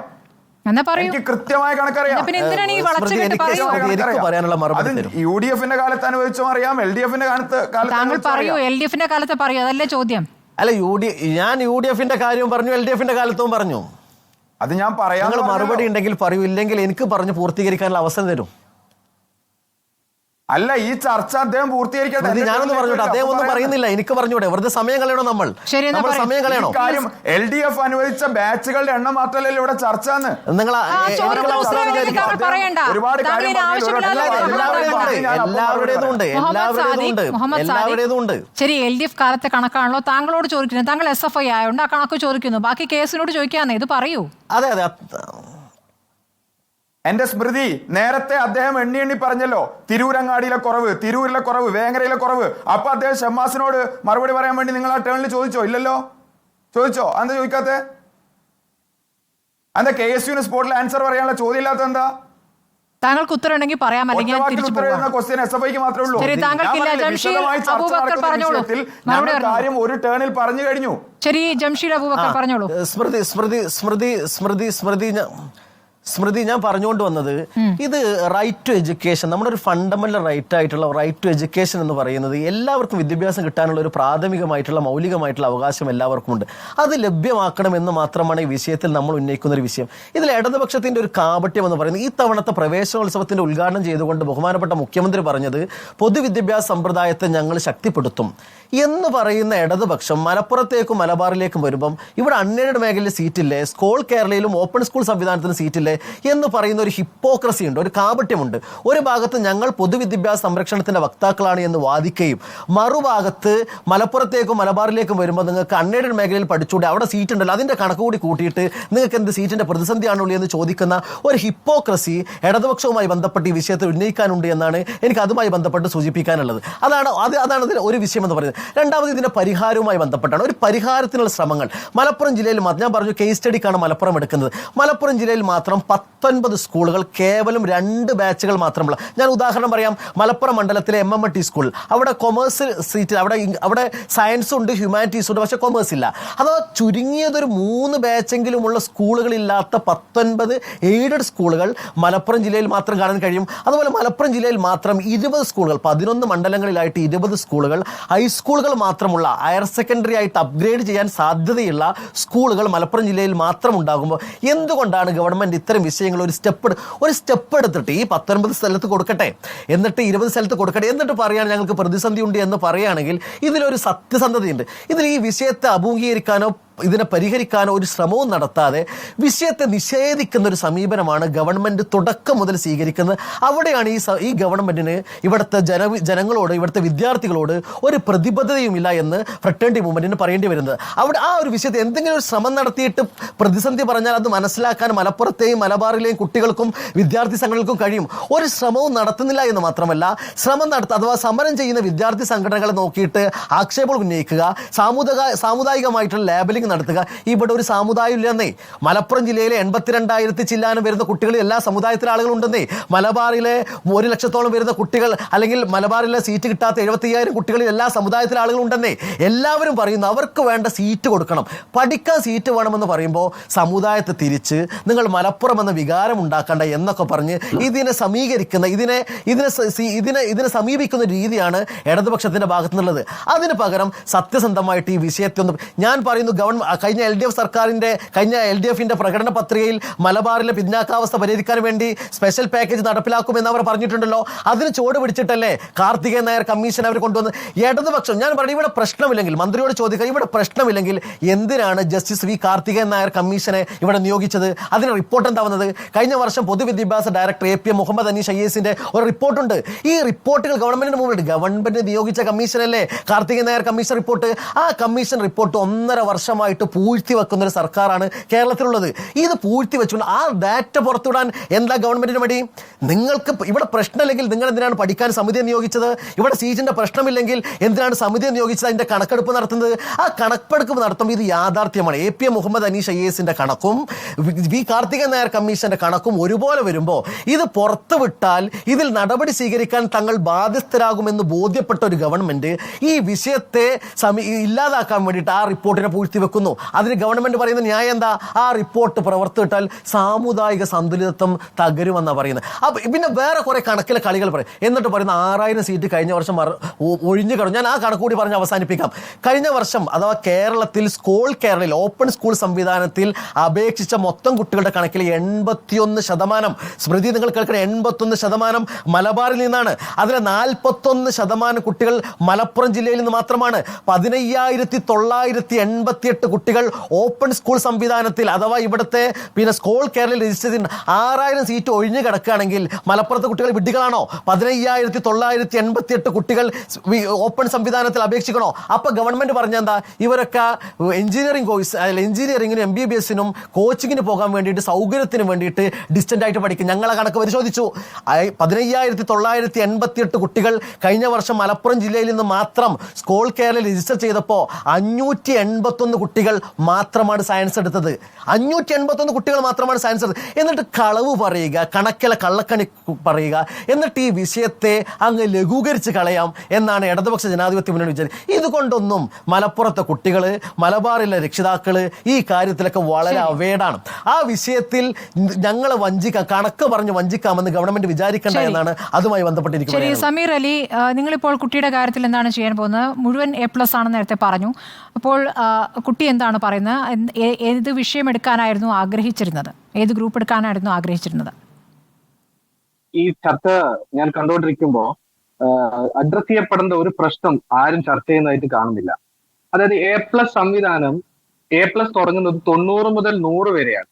എന്നാ പറയൂ. എനിക്ക് കൃത്യമായ കണക്കറിയാം. പിന്നെ എന്തിനാണ് ഈ വളച്ചുകെട്ട് പറയുന്നത്? പറയാനുള്ള മറുപടി തരും. UDF-ന്റെ കാലത്ത് അനുവദിച്ചും അറിയാം, LDF-ന്റെ കാലത്ത് താങ്കൾ പറയൂ, LDF-ന്റെ കാലത്ത് പറയൂ, അതല്ലേ ചോദ്യം. അല്ല, ഞാൻ UDF-ന്റെ കാര്യവും പറഞ്ഞു, LDF-ന്റെ കാലത്തും പറഞ്ഞു. അത് ഞാൻ പറയാം. മറുപടി ഉണ്ടെങ്കിൽ പറയൂ, ഇല്ലെങ്കിൽ എനിക്ക് പറഞ്ഞു പൂർത്തീകരിക്കാനുള്ള അവസരം തരും. അല്ല, ഈ ചർച്ച അദ്ദേഹം പൂർത്തീകരിക്കട്ടെ. ഞാനൊന്ന് പറഞ്ഞോട്ടെ, അദ്ദേഹം ഒന്നും പറയുന്നില്ല, എനിക്ക് പറഞ്ഞൂടെ? വെറുതെ സമയം കളയണോ? നമ്മൾ സമയം കളയണോ? കാര്യം LDF അനുവദിച്ച ബാച്ചുകളുടെ എണ്ണം മാത്രമല്ല ഇവിടെ ചർച്ച. നിങ്ങൾ എല്ലാവരുടേതുണ്ട്. ശരി, LDF കാലത്തെ കണക്കാണല്ലോ താങ്കളോട് ചോദിക്കുന്നത്. താങ്കൾ SFI ആയതുകൊണ്ട് ആ കണക്ക് ചോദിക്കുന്നു. ബാക്കി കേസിനോട് ചോദിക്കാന്നേ, ഇത് പറയൂ. അതെ. എന്റെ സ്മൃതി, നേരത്തെ അദ്ദേഹം എണ്ണി പറഞ്ഞല്ലോ, തിരൂരങ്ങാടിയിലെ കുറവ്, തിരൂരിലെ കുറവ്, വേങ്ങരയിലെ കുറവ്. അപ്പൊ അദ്ദേഹം ഷമ്മാസിനോട് മറുപടി പറയാൻ വേണ്ടി നിങ്ങൾ ആ ടേണിൽ ചോദിച്ചോ? ഇല്ലല്ലോ. ചോദിച്ചോ? എന്താ ചോദിക്കാത്തെ? എന്താ KSUവിന് സ്പോട്ടിൽ ആൻസർ പറയാനുള്ള ചോദ്യം ഇല്ലാത്ത എന്താ? താങ്കൾക്ക് ഉത്തരം ഉണ്ടെങ്കിൽ പറയാം, അല്ലെങ്കിൽ SFIക്ക് മാത്രമേ ഉള്ളൂ. കാര്യം ഒരു ടേണിൽ പറഞ്ഞു കഴിഞ്ഞു. ശരി, ജംഷീദ് അബൂബക്കർ പറഞ്ഞോളൂ. സ്മൃതി, ഞാൻ പറഞ്ഞുകൊണ്ട് വന്നത്, ഇത് റൈറ്റ് ടു എഡ്യൂക്കേഷൻ, നമ്മുടെ ഒരു ഫണ്ടമെന്റൽ റൈറ്റ് ആയിട്ടുള്ള റൈറ്റ് ടു എഡ്യൂക്കേഷൻ എന്ന് പറയുന്നത് എല്ലാവർക്കും വിദ്യാഭ്യാസം കിട്ടാനുള്ള ഒരു പ്രാഥമികമായിട്ടുള്ള മൗലികമായിട്ടുള്ള അവകാശം എല്ലാവർക്കും ഉണ്ട്. അത് ലഭ്യമാക്കണമെന്ന് മാത്രമാണ് ഈ വിഷയത്തിൽ നമ്മൾ ഉന്നയിക്കുന്ന ഒരു വിഷയം. ഇതിൽ ഇടതുപക്ഷത്തിന്റെ ഒരു കാപട്യം എന്ന് പറയുന്നത്, ഈ തവണത്തെ പ്രവേശനോത്സവത്തിന്റെ ഉദ്ഘാടനം ചെയ്തുകൊണ്ട് ബഹുമാനപ്പെട്ട മുഖ്യമന്ത്രി പറഞ്ഞത് പൊതുവിദ്യാഭ്യാസ സമ്പ്രദായത്തെ ഞങ്ങൾ ശക്തിപ്പെടുത്തും എന്ന് പറയുന്ന ഇടതുപക്ഷം മലപ്പുറത്തേക്കും മലബാറിലേക്കും വരുമ്പം ഇവിടെ അൺഎയ്ഡഡ് മേഖലയിൽ സീറ്റില്ലേ, സ്കൂൾ കേരളയിലും ഓപ്പൺ സ്കൂൾ സംവിധാനത്തിന് സീറ്റില്ലേ എന്ന് പറയുന്ന ഒരു ഹിപ്പോക്രസി ഉണ്ട്, ഒരു കാപട്യമുണ്ട്. ഒരു ഭാഗത്ത് ഞങ്ങൾ പൊതുവിദ്യാഭ്യാസ സംരക്ഷണത്തിന്റെ വക്താക്കളാണ് എന്ന് വാദിക്കുകയും, മറുഭാഗത്ത് മലപ്പുറത്തേക്കും മലബാറിലേക്കും വരുമ്പോൾ നിങ്ങൾക്ക് അൺഎയ്ഡഡ് മേഖലയിൽ പഠിച്ചുകൂടെ, അവിടെ സീറ്റ് ഉണ്ടല്ലോ, അതിന്റെ കണക്ക് കൂടി കൂട്ടിയിട്ട് നിങ്ങൾക്ക് എന്ത് സീറ്റിന്റെ പ്രതിസന്ധിയാണുള്ളൂ എന്ന് ചോദിക്കുന്ന ഒരു ഹിപ്പോക്രസി ഇടതുപക്ഷവുമായി ബന്ധപ്പെട്ട് ഈ വിഷയത്തിൽ ഉന്നയിക്കാനുണ്ട് എന്നാണ് എനിക്ക് അതുമായി ബന്ധപ്പെട്ട് സൂചിപ്പിക്കാനുള്ളത്. അതാണ് ഇതിന് ഒരു വിഷയം എന്ന് പറയുന്നത്. രണ്ടാമത് ഇതിന്റെ പരിഹാരവുമായി ബന്ധപ്പെട്ടാണ്, ഒരു പരിഹാരത്തിനുള്ള ശ്രമങ്ങൾ മലപ്പുറം ജില്ലയിൽ ഞാൻ പറഞ്ഞു, കേസ് സ്റ്റഡിക്കാണ് മലപ്പുറം എടുക്കുന്നത്. മലപ്പുറം ജില്ലയിൽ മാത്രം 19 സ്കൂളുകൾ കേവലം 2 ബാച്ചുകൾ മാത്രമുള്ള, ഞാൻ ഉദാഹരണം പറയാം, മലപ്പുറം മണ്ഡലത്തിലെ MMT സ്കൂൾ, അവിടെ കൊമേഴ്സ് സീറ്റ്, അവിടെ സയൻസ് ഉണ്ട്, ഹ്യൂമാനിറ്റീസ് ഉണ്ട്, പക്ഷെ കൊമേഴ്സ് ഇല്ല. അഥവാ ചുരുങ്ങിയതൊരു 3 ബാച്ചെങ്കിലുമുള്ള സ്കൂളുകളില്ലാത്ത 19 എയ്ഡഡ് സ്കൂളുകൾ മലപ്പുറം ജില്ലയിൽ മാത്രം കാണാൻ കഴിയും. അതുപോലെ മലപ്പുറം ജില്ലയിൽ മാത്രം 20 സ്കൂളുകൾ, 11 മണ്ഡലങ്ങളിലായിട്ട് 20 സ്കൂളുകൾ, ഹൈസ്കൂളുകൾ മാത്രമുള്ള, ഹയർ സെക്കൻഡറി ആയിട്ട് അപ്ഗ്രേഡ് ചെയ്യാൻ സാധ്യതയുള്ള സ്കൂളുകൾ മലപ്പുറം ജില്ലയിൽ മാത്രം ഉണ്ടാകുമ്പോൾ എന്തുകൊണ്ടാണ് ഗവൺമെന്റ് ഇത്തരം വിഷയങ്ങൾ ഒരു സ്റ്റെപ്പ് എടുത്തിട്ട് ഈ 19 സ്ഥലത്ത് കൊടുക്കട്ടെ, എന്നിട്ട് 20 സ്ഥലത്ത് കൊടുക്കട്ടെ, എന്നിട്ട് പറയാണ് ഞങ്ങൾക്ക് പ്രതിസന്ധി ഉണ്ട് എന്ന് പറയുകയാണെങ്കിൽ ഇതിലൊരു സത്യസന്ധതയുണ്ട്. ഇതിൽ ഈ വിഷയത്തെ അഭിമുഖീകരിക്കാനോ ഇതിനെ പരിഹരിക്കാനോ ഒരു ശ്രമവും നടത്താതെ വിഷയത്തെ നിഷേധിക്കുന്ന ഒരു സമീപനമാണ് ഗവൺമെന്റ് തുടക്കം മുതൽ സ്വീകരിക്കുന്നത്. അവിടെയാണ് ഈ ഗവൺമെന്റിന് ഇവിടുത്തെ ജനങ്ങളോട്, ഇവിടുത്തെ വിദ്യാർത്ഥികളോട് ഒരു പ്രതിബദ്ധതയുമില്ല എന്ന് ഫ്രട്ടേണിറ്റി മൂവ്മെന്റിന് പറയേണ്ടി വരുന്നത്. അവിടെ ആ ഒരു വിഷയത്തെ എന്തെങ്കിലും ഒരു ശ്രമം നടത്തിയിട്ട് പ്രതിസന്ധി പറഞ്ഞാൽ അത് മനസ്സിലാക്കാൻ മലപ്പുറത്തെയും മലബാറിലെയും കുട്ടികൾക്കും വിദ്യാർത്ഥി സംഘടനകൾക്കും കഴിയും. ഒരു ശ്രമവും നടത്തുന്നില്ല എന്ന് മാത്രമല്ല, അഥവാ സമരം ചെയ്യുന്ന വിദ്യാർത്ഥി സംഘടനകളെ നോക്കിയിട്ട് ആക്ഷേപങ്ങൾ ഉന്നയിക്കുക, സാമുദായികമായിട്ടുള്ള ലേബലിംഗ് നടത്തുക. ഇവിടെ ഒരു സമുദായം ഇല്ലെന്നേ. മലപ്പുറം ജില്ലയിലെ 82,000 ചില്ലാനും വരുന്ന കുട്ടികളിൽ എല്ലാ സമുദായത്തിലെ ആളുകളുണ്ടെന്നേ. മലബാറിലെ 100,000-ഓളം വരുന്ന കുട്ടികൾ, അല്ലെങ്കിൽ മലബാറിലെ സീറ്റ് കിട്ടാത്ത 75,000 കുട്ടികളിൽ എല്ലാ സമുദായത്തിലെ ആളുകളുണ്ടെന്നേ. എല്ലാവരും പറയുന്നു അവർക്ക് വേണ്ട സീറ്റ് കൊടുക്കണം, പഠിക്കാൻ സീറ്റ് വേണമെന്ന് പറയുമ്പോൾ സമുദായത്തെ തിരിച്ച് നിങ്ങൾ മലപ്പുറം എന്ന വികാരം ഉണ്ടാക്കണ്ട എന്നൊക്കെ പറഞ്ഞ് ഇതിനെ സമീകരിക്കുന്ന, ഇതിനെ സമീപിക്കുന്ന രീതിയാണ് ഇടതുപക്ഷത്തിന്റെ ഭാഗത്തു നിന്നുള്ളത്. അതിന് പകരം സത്യസന്ധമായിട്ട് ഈ വിഷയത്തെ ഒന്ന്, ഞാൻ പറയുന്നു, കഴിഞ്ഞ LDF-ന്റെ പ്രകടന പത്രികയിൽ മലബാറിലെ പിന്നാക്കാവസ്ഥ പരിഹരിക്കാൻ വേണ്ടി സ്പെഷ്യൽ പാക്കേജ് നടപ്പിലാക്കുമെന്ന് അവർ പറഞ്ഞിട്ടുണ്ടല്ലോ. അതിന് ചുവട് പിടിച്ചിട്ടല്ലേ കാർത്തികേയൻ നായർ കമ്മീഷൻ അവർ കൊണ്ടുവന്ന്. ഇടതുപക്ഷം, ഞാൻ പറഞ്ഞു, ഇവിടെ പ്രശ്നമില്ലെങ്കിൽ മന്ത്രിയോട് ചോദിക്കുക, ഇവിടെ പ്രശ്നമില്ലെങ്കിൽ എന്തിനാണ് ജസ്റ്റിസ് വി കാർത്തികേയൻ നായർ കമ്മീഷനെ ഇവിടെ നിയോഗിച്ചത്? അതിന് റിപ്പോർട്ട് എന്താ വന്നത്? കഴിഞ്ഞ വർഷം പൊതുവിദ്യാഭ്യാസ ഡയറക്ടർ APM മുഹമ്മദ് അനീഷ് IAS-ന്റെ ഒരു റിപ്പോർട്ടുണ്ട്. ഈ റിപ്പോർട്ടുകൾ ഗവൺമെന്റിന് മുമ്പിലുണ്ട്. ഗവൺമെന്റ് നിയോഗിച്ച കമ്മീഷനല്ലേ കാർത്തികേയൻ നായർ കമ്മീഷൻ റിപ്പോർട്ട്. ആ കമ്മീഷൻ റിപ്പോർട്ട് 1.5 വർഷമായി കൃത്യമായിട്ട് പൂഴ്ത്തി വെക്കുന്ന ഒരു സർക്കാരാണ് കേരളത്തിലുള്ളത്. ഇത് പൂഴ്ത്തി വെച്ചുകൊണ്ട് ആ ഡാറ്റ പുറത്തുവിടാൻ എന്താ ഗവൺമെന്റിന് മടി? നിങ്ങൾക്ക് ഇവിടെ പ്രശ്നമില്ലെങ്കിൽ നിങ്ങൾ എന്തിനാണ് പഠിക്കാൻ സമിതിയെ നിയോഗിച്ചത്? ഇവിടെ സീറ്റിന്റെ പ്രശ്നമില്ലെങ്കിൽ എന്തിനാണ് സമിതിയെ നിയോഗിച്ചത്? അതിന്റെ കണക്കെടുപ്പ് നടത്തുന്നത്. ആ കണക്കെടുപ്പ് നടത്തുമ്പോൾ ഇത് യാഥാർത്ഥ്യമാണ്. APM മുഹമ്മദ് അനീഷ് IAS കണക്കും വി കാർത്തികൻ നായർ കമ്മീഷന്റെ കണക്കും ഒരുപോലെ വരുമ്പോൾ ഇത് പുറത്തുവിട്ടാൽ ഇതിൽ നടപടി സ്വീകരിക്കാൻ തങ്ങൾ ബാധ്യസ്ഥരാകുമെന്ന് ബോധ്യപ്പെട്ട ഒരു ഗവൺമെന്റ് ഈ വിഷയത്തെ ഇല്ലാതാക്കാൻ വേണ്ടിയിട്ട് ആ റിപ്പോർട്ടിനെ പൂഴ്ത്തി വെക്കുന്നു. അതിന് ഗവൺമെന്റ് പറയുന്ന ന്യായം എന്താ? ആ റിപ്പോർട്ട് പുറത്തുവിട്ടാൽ സാമുദായിക സന്തുലിതത്വം തകരുമെന്നാണ് പറയുന്നത്. അപ്പൊ പിന്നെ വേറെ കുറെ കണക്കിലെ കളികൾ പറയും. എന്നിട്ട് പറയുന്ന 6000 സീറ്റ് കഴിഞ്ഞ വർഷം ഒഴിഞ്ഞു കിടന്നു. ഞാൻ ആ കണക്ക് കൂടി പറഞ്ഞ് അവസാനിപ്പിക്കാം. കഴിഞ്ഞ വർഷം അഥവാ കേരളത്തിൽ കേരളയിൽ ഓപ്പൺ സ്കൂൾ സംവിധാനത്തിൽ അപേക്ഷിച്ച മൊത്തം കുട്ടികളുടെ കണക്കിൽ 81%, സ്മൃതി നിങ്ങൾ കേൾക്കണം, 81% മലബാറിൽ നിന്നാണ്. അതിലെ 41% കുട്ടികൾ മലപ്പുറം ജില്ലയിൽ നിന്ന് മാത്രമാണ്. 15,988 കുട്ടികൾ ഓപ്പൺ സ്കൂൾ സംവിധാനത്തിൽ അഥവാ ഇവിടുത്തെ സ്കൂൾ കേരളയിൽ രജിസ്റ്റർ ചെയ്ത് 6000 സീറ്റ് ഒഴിഞ്ഞു കിടക്കുകയാണെങ്കിൽ മലപ്പുറത്തെ കുട്ടികൾ വിഡ്ഢികളാണോ? 15,988 കുട്ടികൾ ഓപ്പൺ സംവിധാനത്തിൽ അപേക്ഷിക്കണോ? അപ്പൊ ഗവൺമെന്റ് പറഞ്ഞെന്താ, ഇവരൊക്കെ എഞ്ചിനീയറിംഗ് കോഴ്സ് എഞ്ചിനീയറിംഗിനും MBBS-നും കോച്ചിങ്ങിന് പോകാൻ വേണ്ടിയിട്ട് സൗകര്യത്തിന് വേണ്ടിയിട്ട് ഡിസ്റ്റന്റ് ആയിട്ട് പഠിക്കും. ഞങ്ങളെ കണക്ക് പരിശോധിച്ചു. 15,988 കുട്ടികൾ കഴിഞ്ഞ വർഷം മലപ്പുറം ജില്ലയിൽ നിന്ന് മാത്രം സ്കൂൾ കേരളയിൽ രജിസ്റ്റർ ചെയ്തപ്പോൾ 581 കുട്ടികൾ മാത്രമാണ് സയൻസ് എടുത്തത്. 581 കുട്ടികൾ മാത്രമാണ് സയൻസ് എടുത്തത്. എന്നിട്ട് കളവ് പറയുക, കണക്കിലെ കള്ളക്കണി പറയുക, എന്നിട്ട് ഈ വിഷയത്തെ അങ്ങ് ലഘൂകരിച്ച് കളയാം എന്നാണ് ഇടതുപക്ഷ ജനാധിപത്യ മുന്നണി വിചാരിച്ചത്. ഇതുകൊണ്ടൊന്നും മലപ്പുറത്തെ കുട്ടികൾ, മലബാറിലെ രക്ഷിതാക്കള് ഈ കാര്യത്തിലൊക്കെ വളരെ അവേഡാണ്. ആ വിഷയത്തിൽ ഞങ്ങളെ കണക്ക് പറഞ്ഞ് വഞ്ചിക്കാമെന്ന് ഗവൺമെന്റ് വിചാരിക്കേണ്ട എന്നാണ് അതുമായി ബന്ധപ്പെട്ടിരിക്കുന്നത്. ശരി, സമീർ അലി, നിങ്ങളിപ്പോൾ കുട്ടിയുടെ കാര്യത്തിൽ എന്താണ് ചെയ്യാൻ പോകുന്നത്? മുഴുവൻ A+ ആണെന്ന് നേരത്തെ പറഞ്ഞു. അപ്പോൾ കുട്ടി എന്താണ് പറയുന്നത്? ഏത് വിഷയം എടുക്കാനായിരുന്നു ആഗ്രഹിച്ചിരുന്നത്? ഏത് ഗ്രൂപ്പ് എടുക്കാനായിരുന്നു ആഗ്രഹിച്ചിരുന്നത്? ഈ ചർച്ച ഞാൻ കണ്ടുകൊണ്ടിരിക്കുമ്പോൾ അഡ്രസ് ചെയ്യപ്പെടേണ്ട ഒരു പ്രശ്നം ആരും ചർച്ച ചെയ്യുന്നതായിട്ട് കാണുന്നില്ല. അതായത് A+ സംവിധാനം, A+ തുടങ്ങുന്നത് 90 മുതൽ 100 വരെയാണ്.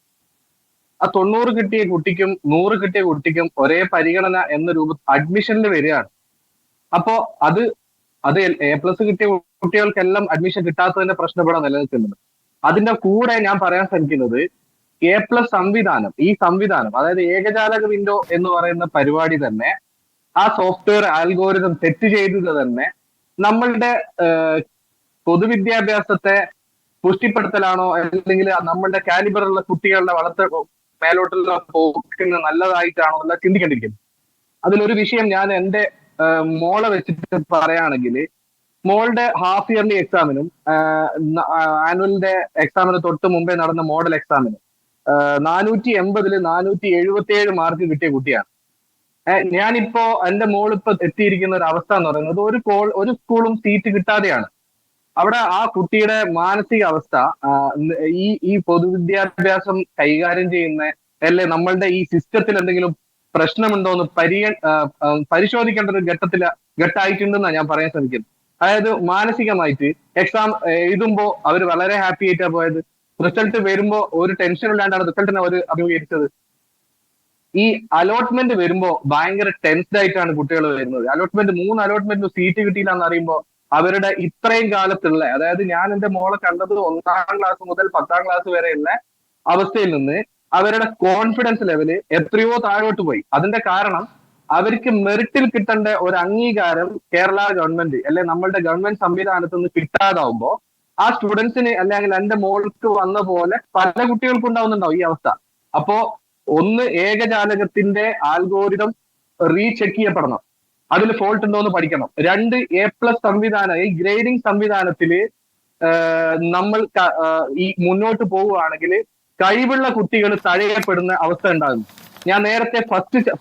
ആ 90 കിട്ടിയ കുട്ടിക്കും 100 കിട്ടിയ കുട്ടിക്കും ഒരേ പരിഗണന എന്ന രൂപത്തിൽ അഡ്മിഷനിൽ വരികയാണ്. അപ്പോ അത് A+ കിട്ടിയ കുട്ടികൾക്കെല്ലാം അഡ്മിഷൻ കിട്ടാത്തതിന്റെ പ്രശ്നം ഇവിടെ നിലനിൽക്കുന്നത്. അതിന്റെ കൂടെ ഞാൻ പറയാൻ ശ്രമിക്കുന്നത് A+ സംവിധാനം, ഈ സംവിധാനം, അതായത് ഏകജാലക വിൻഡോ എന്ന് പറയുന്ന പരിപാടി തന്നെ, ആ സോഫ്റ്റ്വെയർ ആൽഗോരിതം സെറ്റ് ചെയ്തത് തന്നെ നമ്മളുടെ പൊതുവിദ്യാഭ്യാസത്തെ പുഷ്ടിപ്പെടുത്തലാണോ, അല്ലെങ്കിൽ നമ്മളുടെ കാലിബറുള്ള കുട്ടികളുടെ മേലോട്ടുള്ള പോക്കിന് നല്ലതായിട്ടാണോ എല്ലാം ചിന്തിക്കേണ്ടിയിരിക്കും. അതിലൊരു വിഷയം ഞാൻ എന്റെ മോളെ വെച്ചിട്ട് പറയുകയാണെങ്കിൽ, മോളുടെ ഹാഫ് ഇയർലി എക്സാമിനും ആനുവലിന്റെ എക്സാമിന് തൊട്ട് മുമ്പേ നടന്ന മോഡൽ എക്സാമിനും 480-ൽ 477 മാർക്ക് കിട്ടിയ കുട്ടിയാണ്. ഞാനിപ്പോ എന്റെ മോളിപ്പോ എത്തിയിരിക്കുന്ന ഒരു അവസ്ഥ എന്ന് പറയുന്നത് ഒരു സ്കൂളും സീറ്റ് കിട്ടാതെയാണ്. അവിടെ ആ കുട്ടിയുടെ മാനസിക അവസ്ഥ, ഈ പൊതുവിദ്യാഭ്യാസം കൈകാര്യം ചെയ്യുന്ന നമ്മളുടെ ഈ സിസ്റ്റത്തിൽ എന്തെങ്കിലും പ്രശ്നമുണ്ടോ എന്ന് പരിശോധിക്കേണ്ട ഒരു ഘട്ടമായിട്ടുണ്ടെന്നാണ് ഞാൻ പറയാൻ ശ്രമിക്കുന്നത്. അതായത് മാനസികമായിട്ട് എക്സാം എഴുതുമ്പോ അവർ വളരെ ഹാപ്പി ആയിട്ടാണ് പോയത്. റിസൾട്ട് വരുമ്പോ ഒരു ടെൻഷൻ ഇല്ലാണ്ടാണ് റിസൾട്ടിനെ അവർ അഭിമുഖീകരിച്ചത്. ഈ അലോട്ട്മെന്റ് വരുമ്പോ ഭയങ്കര ടെൻസ്ഡ് ആയിട്ടാണ് കുട്ടികൾ വരുന്നത്. 3 അലോട്ട്മെന്റിന് സീറ്റ് കിട്ടിയില്ല എന്ന് അറിയുമ്പോൾ അവരുടെ ഇത്രയും കാലത്തുള്ള, അതായത് ഞാൻ എന്റെ മോളെ കണ്ടത് 1ാം ക്ലാസ് മുതൽ 10ാം ക്ലാസ് വരെയുള്ള അവസ്ഥയിൽ നിന്ന് അവരുടെ കോൺഫിഡൻസ് ലെവല് എത്രയോ താഴോട്ട് പോയി. അതിന്റെ കാരണം അവർക്ക് മെറിറ്റിൽ കിട്ടേണ്ട ഒരു അംഗീകാരം കേരള ഗവൺമെന്റ് നമ്മളുടെ ഗവൺമെന്റ് സംവിധാനത്തിൽ നിന്ന് കിട്ടാതാവുമ്പോ ആ സ്റ്റുഡൻസിന് അല്ലെങ്കിൽ എന്റെ മോൾക്ക് വന്ന പോലെ പല കുട്ടികൾക്കും ഉണ്ടാവുന്നുണ്ടാവും ഈ അവസ്ഥ. അപ്പോ ഒന്ന്, ഏകജാലകത്തിന്റെ ആൽഗോരിതം റീചെക്ക് ചെയ്യപ്പെടണം, അതിൽ ഫോൾട്ട് ഉണ്ടോ എന്ന് പഠിക്കണം. 2, A+ സംവിധാനം, ഈ ഗ്രേഡിംഗ് സംവിധാനത്തില് നമ്മൾ ഈ മുന്നോട്ട് പോവുകയാണെങ്കിൽ കഴിവുള്ള കുട്ടികൾ തഴയപ്പെടുന്ന അവസ്ഥ ഉണ്ടാകുന്നു. ഞാൻ നേരത്തെ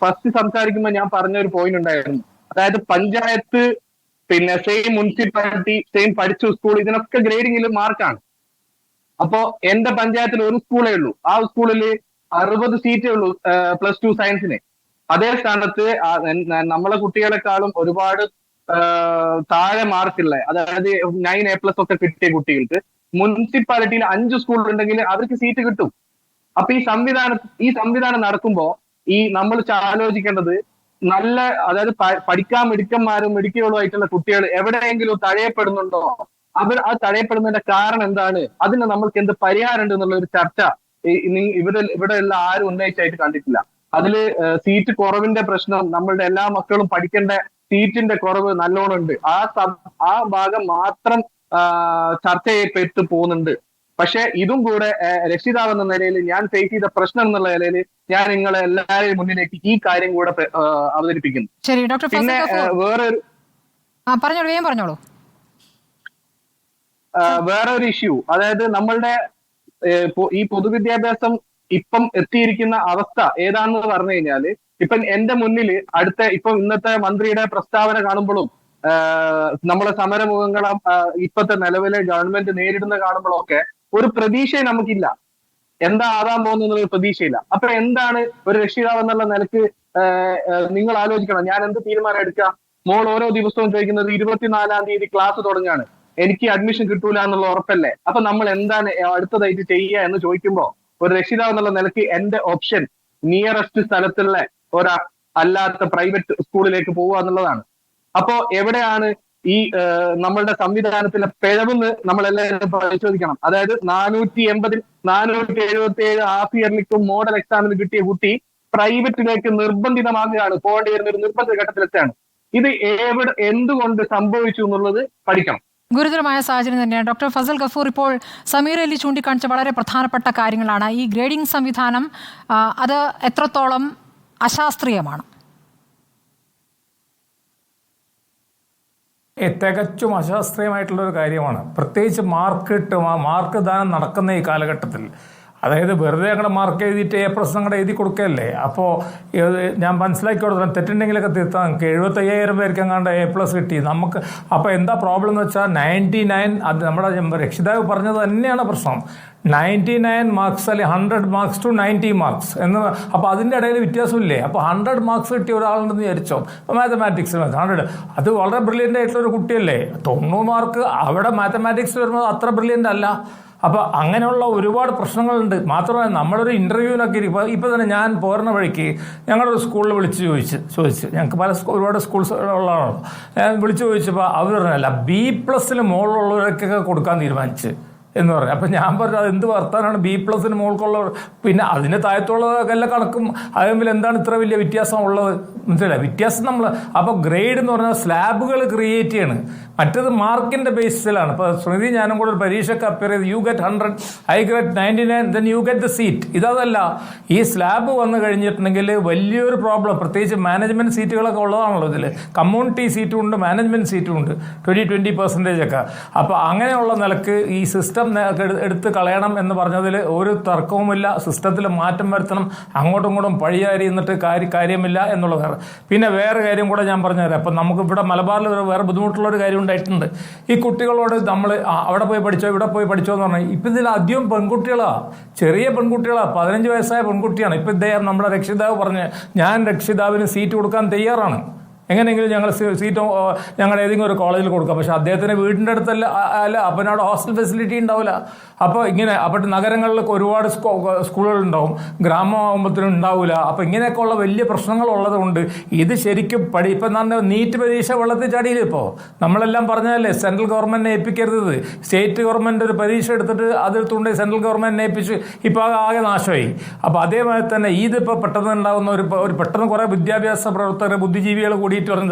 ഫസ്റ്റ് സംസാരിക്കുമ്പോൾ ഞാൻ പറഞ്ഞ ഒരു പോയിന്റ് ഉണ്ടായിരുന്നു. അതായത് പഞ്ചായത്ത്, സെയിം മുനിസിപ്പാലിറ്റി, സെയിം പഠിച്ച സ്കൂൾ, ഇതിനൊക്കെ ഗ്രേഡിംഗിൽ മാർക്കാണ്. അപ്പോ എന്റെ പഞ്ചായത്തിൽ ഒരു സ്കൂളേ ഉള്ളൂ. ആ സ്കൂളിൽ 60 സീറ്റേ ഉള്ളൂ +2 സയൻസിന്. അതേ സ്ഥാനത്ത് നമ്മളെ കുട്ടികളെക്കാളും ഒരുപാട് താഴെ മാർക്കുള്ള, അതായത് 9 A+ ഒക്കെ കിട്ടിയ കുട്ടികൾക്ക് മുനിസിപ്പാലിറ്റിയിൽ 5 സ്കൂൾ ഉണ്ടെങ്കിൽ അവർക്ക് സീറ്റ് കിട്ടും. അപ്പൊ ഈ സംവിധാനം നടക്കുമ്പോ നമ്മൾ ആലോചിക്കേണ്ടത് അതായത് പഠിക്കാൻ മിടുക്കന്മാരും മിടുക്കികളുമായിട്ടുള്ള കുട്ടികൾ എവിടെയെങ്കിലും തഴയപ്പെടുന്നുണ്ടോ അത് തടയപ്പെടുന്നതിന്റെ കാരണം എന്താണ്, അതിന് നമ്മൾക്ക് എന്ത് പരിഹാരം ഉണ്ട് എന്നുള്ള ഒരു ചർച്ച ഇവിടെ എല്ലാം ആരും ഉന്നയിച്ചായിട്ട് കണ്ടിട്ടില്ല. അതില് സീറ്റ് കുറവിന്റെ പ്രശ്നം, നമ്മളുടെ എല്ലാ മക്കളും പഠിക്കേണ്ട സീറ്റിന്റെ കുറവ് നല്ലോണം ഉണ്ട്. ആ ഭാഗം മാത്രം ചർച്ച ചെയ്യപ്പെട്ടു പോകുന്നുണ്ട്. പക്ഷെ ഇതും കൂടെ രക്ഷിതാവ് എന്ന നിലയിൽ ഞാൻ ഫേസ് ചെയ്ത പ്രശ്നം എന്നുള്ള നിലയിൽ ഞാൻ നിങ്ങളെ എല്ലാവരെയും മുന്നിലേക്ക് ഈ കാര്യം കൂടെ അവതരിപ്പിക്കുന്നു. ശരി ഡോക്ടർ. പിന്നെ വേറൊരു ഇഷ്യൂ, അതായത് നമ്മളുടെ ഈ പൊതുവിദ്യാഭ്യാസം ഇപ്പം എത്തിയിരിക്കുന്ന അവസ്ഥ ഏതാണെന്ന് പറഞ്ഞു കഴിഞ്ഞാല്, ഇപ്പം എന്റെ മുന്നിൽ ഇപ്പം ഇന്നത്തെ മന്ത്രിയുടെ പ്രസ്താവന കാണുമ്പോഴും നമ്മളെ സമരമുഖങ്ങളും ഇപ്പത്തെ നിലവിലെ ഗവൺമെന്റ് നേരിടുന്ന കാണുമ്പോഴൊക്കെ ഒരു പ്രതീക്ഷയും നമുക്കില്ല. എന്താ ആകാൻ പോകുന്ന ഒരു പ്രതീക്ഷയില്ല. അപ്പൊ എന്താണ് ഒരു രക്ഷിതാവ് എന്നുള്ള നിലക്ക് നിങ്ങൾ ആലോചിക്കണം, ഞാൻ എന്ത് തീരുമാനം എടുക്കാം? മോൾ ഓരോ ദിവസവും ചോദിക്കുന്നത് 24-ാം തീയതി ക്ലാസ് തുടങ്ങുകയാണ്, എനിക്ക് അഡ്മിഷൻ കിട്ടൂല എന്നുള്ള ഉറപ്പല്ലേ? അപ്പൊ നമ്മൾ എന്താണ് അടുത്തതായിട്ട് ചെയ്യുക എന്ന് ചോദിക്കുമ്പോ ഒരു രക്ഷിതാവ് എന്നുള്ള നിലയ്ക്ക് എന്റെ ഓപ്ഷൻ നിയറസ്റ്റ് സ്ഥലത്തുള്ള അല്ലാത്ത പ്രൈവറ്റ് സ്കൂളിലേക്ക് പോവുക എന്നുള്ളതാണ്. അപ്പോ എവിടെയാണ് ഈ നമ്മളുടെ സംവിധാനത്തിലെ പിഴവെന്ന് നമ്മളെല്ലാവരും പരിശോധിക്കണം. അതായത് 477 ഹാഫ് ഇയർലിക്കും മോഡൽ എക്സാമിന് കിട്ടിയ കുട്ടി പ്രൈവറ്റിലേക്ക് നിർബന്ധിതമാകുകയാണ്, പോകേണ്ടി വരുന്ന ഒരു നിർബന്ധ ഘട്ടത്തിലെത്താണ്. ഇത് എന്തുകൊണ്ട് സംഭവിച്ചു എന്നുള്ളത് പഠിക്കണം. ഗുരുതരമായ സാഹചര്യം തന്നെയാണ്. ഡോക്ടർ ഫസൽ ഗഫൂർ, ഇപ്പോൾ സമീർ അലി ചൂണ്ടിക്കാണിച്ച വളരെ പ്രധാനപ്പെട്ട കാര്യങ്ങളാണ്. ഈ ഗ്രേഡിംഗ് സംവിധാനം അത് എത്രത്തോളം അശാസ്ത്രീയമാണ്? തികച്ചും അശാസ്ത്രീയമായിട്ടുള്ളൊരു കാര്യമാണ്. പ്രത്യേകിച്ച് മാർക്ക് ദാനം നടക്കുന്ന ഈ കാലഘട്ടത്തിൽ, അതായത് വെറുതെ അങ്ങടെ മാർക്ക് എഴുതിയിട്ട് A+ അങ്ങടെ എഴുതി കൊടുക്കുകയല്ലേ. അപ്പോൾ ഞാൻ മനസ്സിലാക്കി കൊടുക്കണം, തെറ്റുണ്ടെങ്കിലൊക്കെ തിരുത്താം. നമുക്ക് 75,000 പേർക്ക് അങ്ങാണ്ട് A+ കിട്ടി നമുക്ക്. അപ്പോൾ എന്താ പ്രോബ്ലം എന്ന് വെച്ചാൽ 99, അത് നമ്മുടെ രക്ഷിതാവ് പറഞ്ഞത് തന്നെയാണ് പ്രശ്നം. 99 മാർക്സ് അല്ലെങ്കിൽ 100 മാർക്സ് ടു 90 മാർക്സ് എന്ന്. അപ്പോൾ അതിൻ്റെ ഇടയിൽ വ്യത്യാസമില്ലേ? അപ്പോൾ 100 മാർക്സ് കിട്ടിയ ഒരാളുണ്ടെന്ന് വിചാരിച്ചോ. അപ്പോൾ മാത്തമാറ്റിക്സ് 100, അത് വളരെ ബ്രില്യൻ്റ് ആയിട്ടുള്ളൊരു കുട്ടിയല്ലേ. 90 മാർക്ക് അവിടെ മാത്തമാറ്റിക്സ് വരുമ്പോൾ അത്ര ബ്രില്യൻ്റ് അല്ല. അപ്പോൾ അങ്ങനെയുള്ള ഒരുപാട് പ്രശ്നങ്ങളുണ്ട്. മാത്രമല്ല നമ്മളൊരു ഇൻ്റർവ്യൂവിനൊക്കെ ഇപ്പോൾ തന്നെ ഞാൻ പോരുന്ന വഴിക്ക് ഞങ്ങളൊരു സ്കൂളിൽ വിളിച്ച് ചോദിച്ചു ഞങ്ങൾക്ക് ഒരുപാട് സ്കൂൾസ് ഉള്ളതാണല്ലോ. ഞാൻ വിളിച്ചു ചോദിച്ചപ്പോൾ അവർ പറഞ്ഞല്ല B+ മുകളിലുള്ളവരൊക്കെ കൊടുക്കാൻ തീരുമാനിച്ച് എന്ന് പറഞ്ഞു. അപ്പം ഞാൻ പറഞ്ഞു, അത് എന്ത് വർത്താനാണ്? B+ മുകൾക്കുള്ളവർ, പിന്നെ അതിന് താഴത്തുള്ളതൊക്കെ എല്ലാ കണക്കും അതുമ്പിൽ എന്താണ് ഇത്ര വലിയ വ്യത്യാസം ഉള്ളത്? മനസ്സിലായില്ല വ്യത്യാസം നമ്മൾ. അപ്പോൾ ഗ്രേഡ് എന്ന് പറഞ്ഞാൽ സ്ലാബുകൾ ക്രിയേറ്റ് ചെയ്യാണ്, മറ്റത് മാർക്കിൻ്റെ ബേസിസിലാണ്. ഇപ്പോൾ സ്മൃതി ഞാനും കൂടെ ഒരു പരീക്ഷയ്ക്ക് അപ്പിയർ ചെയ്ത് you get 100, I get 99, then you get the seat. ഇതല്ല, ഈ സ്ലാബ് വന്നു കഴിഞ്ഞിട്ടുണ്ടെങ്കിൽ വലിയൊരു പ്രോബ്ലം. പ്രത്യേകിച്ച് മാനേജ്മെൻറ്റ് സീറ്റുകളൊക്കെ ഉള്ളതാണല്ലോ ഇതിൽ. കമ്മ്യൂണിറ്റി സീറ്റും ഉണ്ട്, മാനേജ്മെൻറ്റ് സീറ്റും ഉണ്ട്, 20% ഒക്കെ. അപ്പോൾ അങ്ങനെയുള്ള നിലക്ക് ഈ സിസ്റ്റം എടുത്ത് കളയണം എന്ന് പറഞ്ഞതിൽ ഒരു തർക്കവുമില്ല. സിസ്റ്റത്തിൽ മാറ്റം വരുത്തണം, അങ്ങോട്ടും ഇങ്ങോട്ടും പഴിയാരിന്നിട്ട് കാര്യമില്ല എന്നുള്ളതാണ്. പിന്നെ വേറെ കാര്യം കൂടെ ഞാൻ പറഞ്ഞുതരാം. അപ്പം നമുക്ക് ഇവിടെ മലബാറിൽ വേറെ ബുദ്ധിമുട്ടുള്ളൊരു കാര്യം ഉണ്ടായിട്ടുണ്ട്. ഈ കുട്ടികളോട് നമ്മൾ അവിടെ പോയി പഠിച്ചോ ഇവിടെ പോയി പഠിച്ചോ എന്ന് പറഞ്ഞാൽ ഇപ്പം ഇതിൽ അധികം പെൺകുട്ടികളാണ്, ചെറിയ പെൺകുട്ടികളാണ്, 15 വയസ്സായ പെൺകുട്ടിയാണ്. ഇപ്പം ഇദ്ദേഹം നമ്മുടെ രക്ഷിതാവ് പറഞ്ഞ് ഞാൻ രക്ഷിതാവിന് സീറ്റ് കൊടുക്കാൻ തയ്യാറാണ്, എങ്ങനെയെങ്കിലും ഞങ്ങൾ സീറ്റ് ഞങ്ങൾ ഏതെങ്കിലും ഒരു കോളേജിൽ കൊടുക്കാം. പക്ഷെ അദ്ദേഹത്തിന് വീടിൻ്റെ അടുത്തല്ല അല്ല, അപ്പം അവിടെ ഹോസ്റ്റൽ ഫെസിലിറ്റി ഉണ്ടാവില്ല. അപ്പോൾ അപ്പോൾ നഗരങ്ങളിലൊക്കെ ഒരുപാട് സ്കൂളുകളുണ്ടാവും, ഗ്രാമമാകുമ്പോഴത്തേനും ഉണ്ടാവില്ല. അപ്പോൾ ഇങ്ങനെയൊക്കെ ഉള്ള വലിയ പ്രശ്നങ്ങളുള്ളത് കൊണ്ട് ഇത് ശരിക്കും ഇപ്പം എന്താണ് നീറ്റ് പരീക്ഷ വെള്ളത്തിൽ ചാടിയില്ല. ഇപ്പോൾ നമ്മളെല്ലാം പറഞ്ഞതല്ലേ സെൻട്രൽ ഗവൺമെൻറ്റിനെ ഏൽപ്പിക്കരുത്. സ്റ്റേറ്റ് ഗവൺമെൻറ് ഒരു പരീക്ഷ എടുത്തിട്ട് അതെടുത്തുകൊണ്ട് സെൻട്രൽ ഗവൺമെൻറ്റിനെ ഏൽപ്പിച്ച് ഇപ്പോൾ ആകെ നാശമായി. അപ്പോൾ അതേമാതിരി തന്നെ ഇതിപ്പോൾ പെട്ടെന്ന് ഉണ്ടാകുന്ന ഒരു പെട്ടെന്ന് കുറേ വിദ്യാഭ്യാസ പ്രവർത്തകർ ബുദ്ധിജീവികൾ കൂടി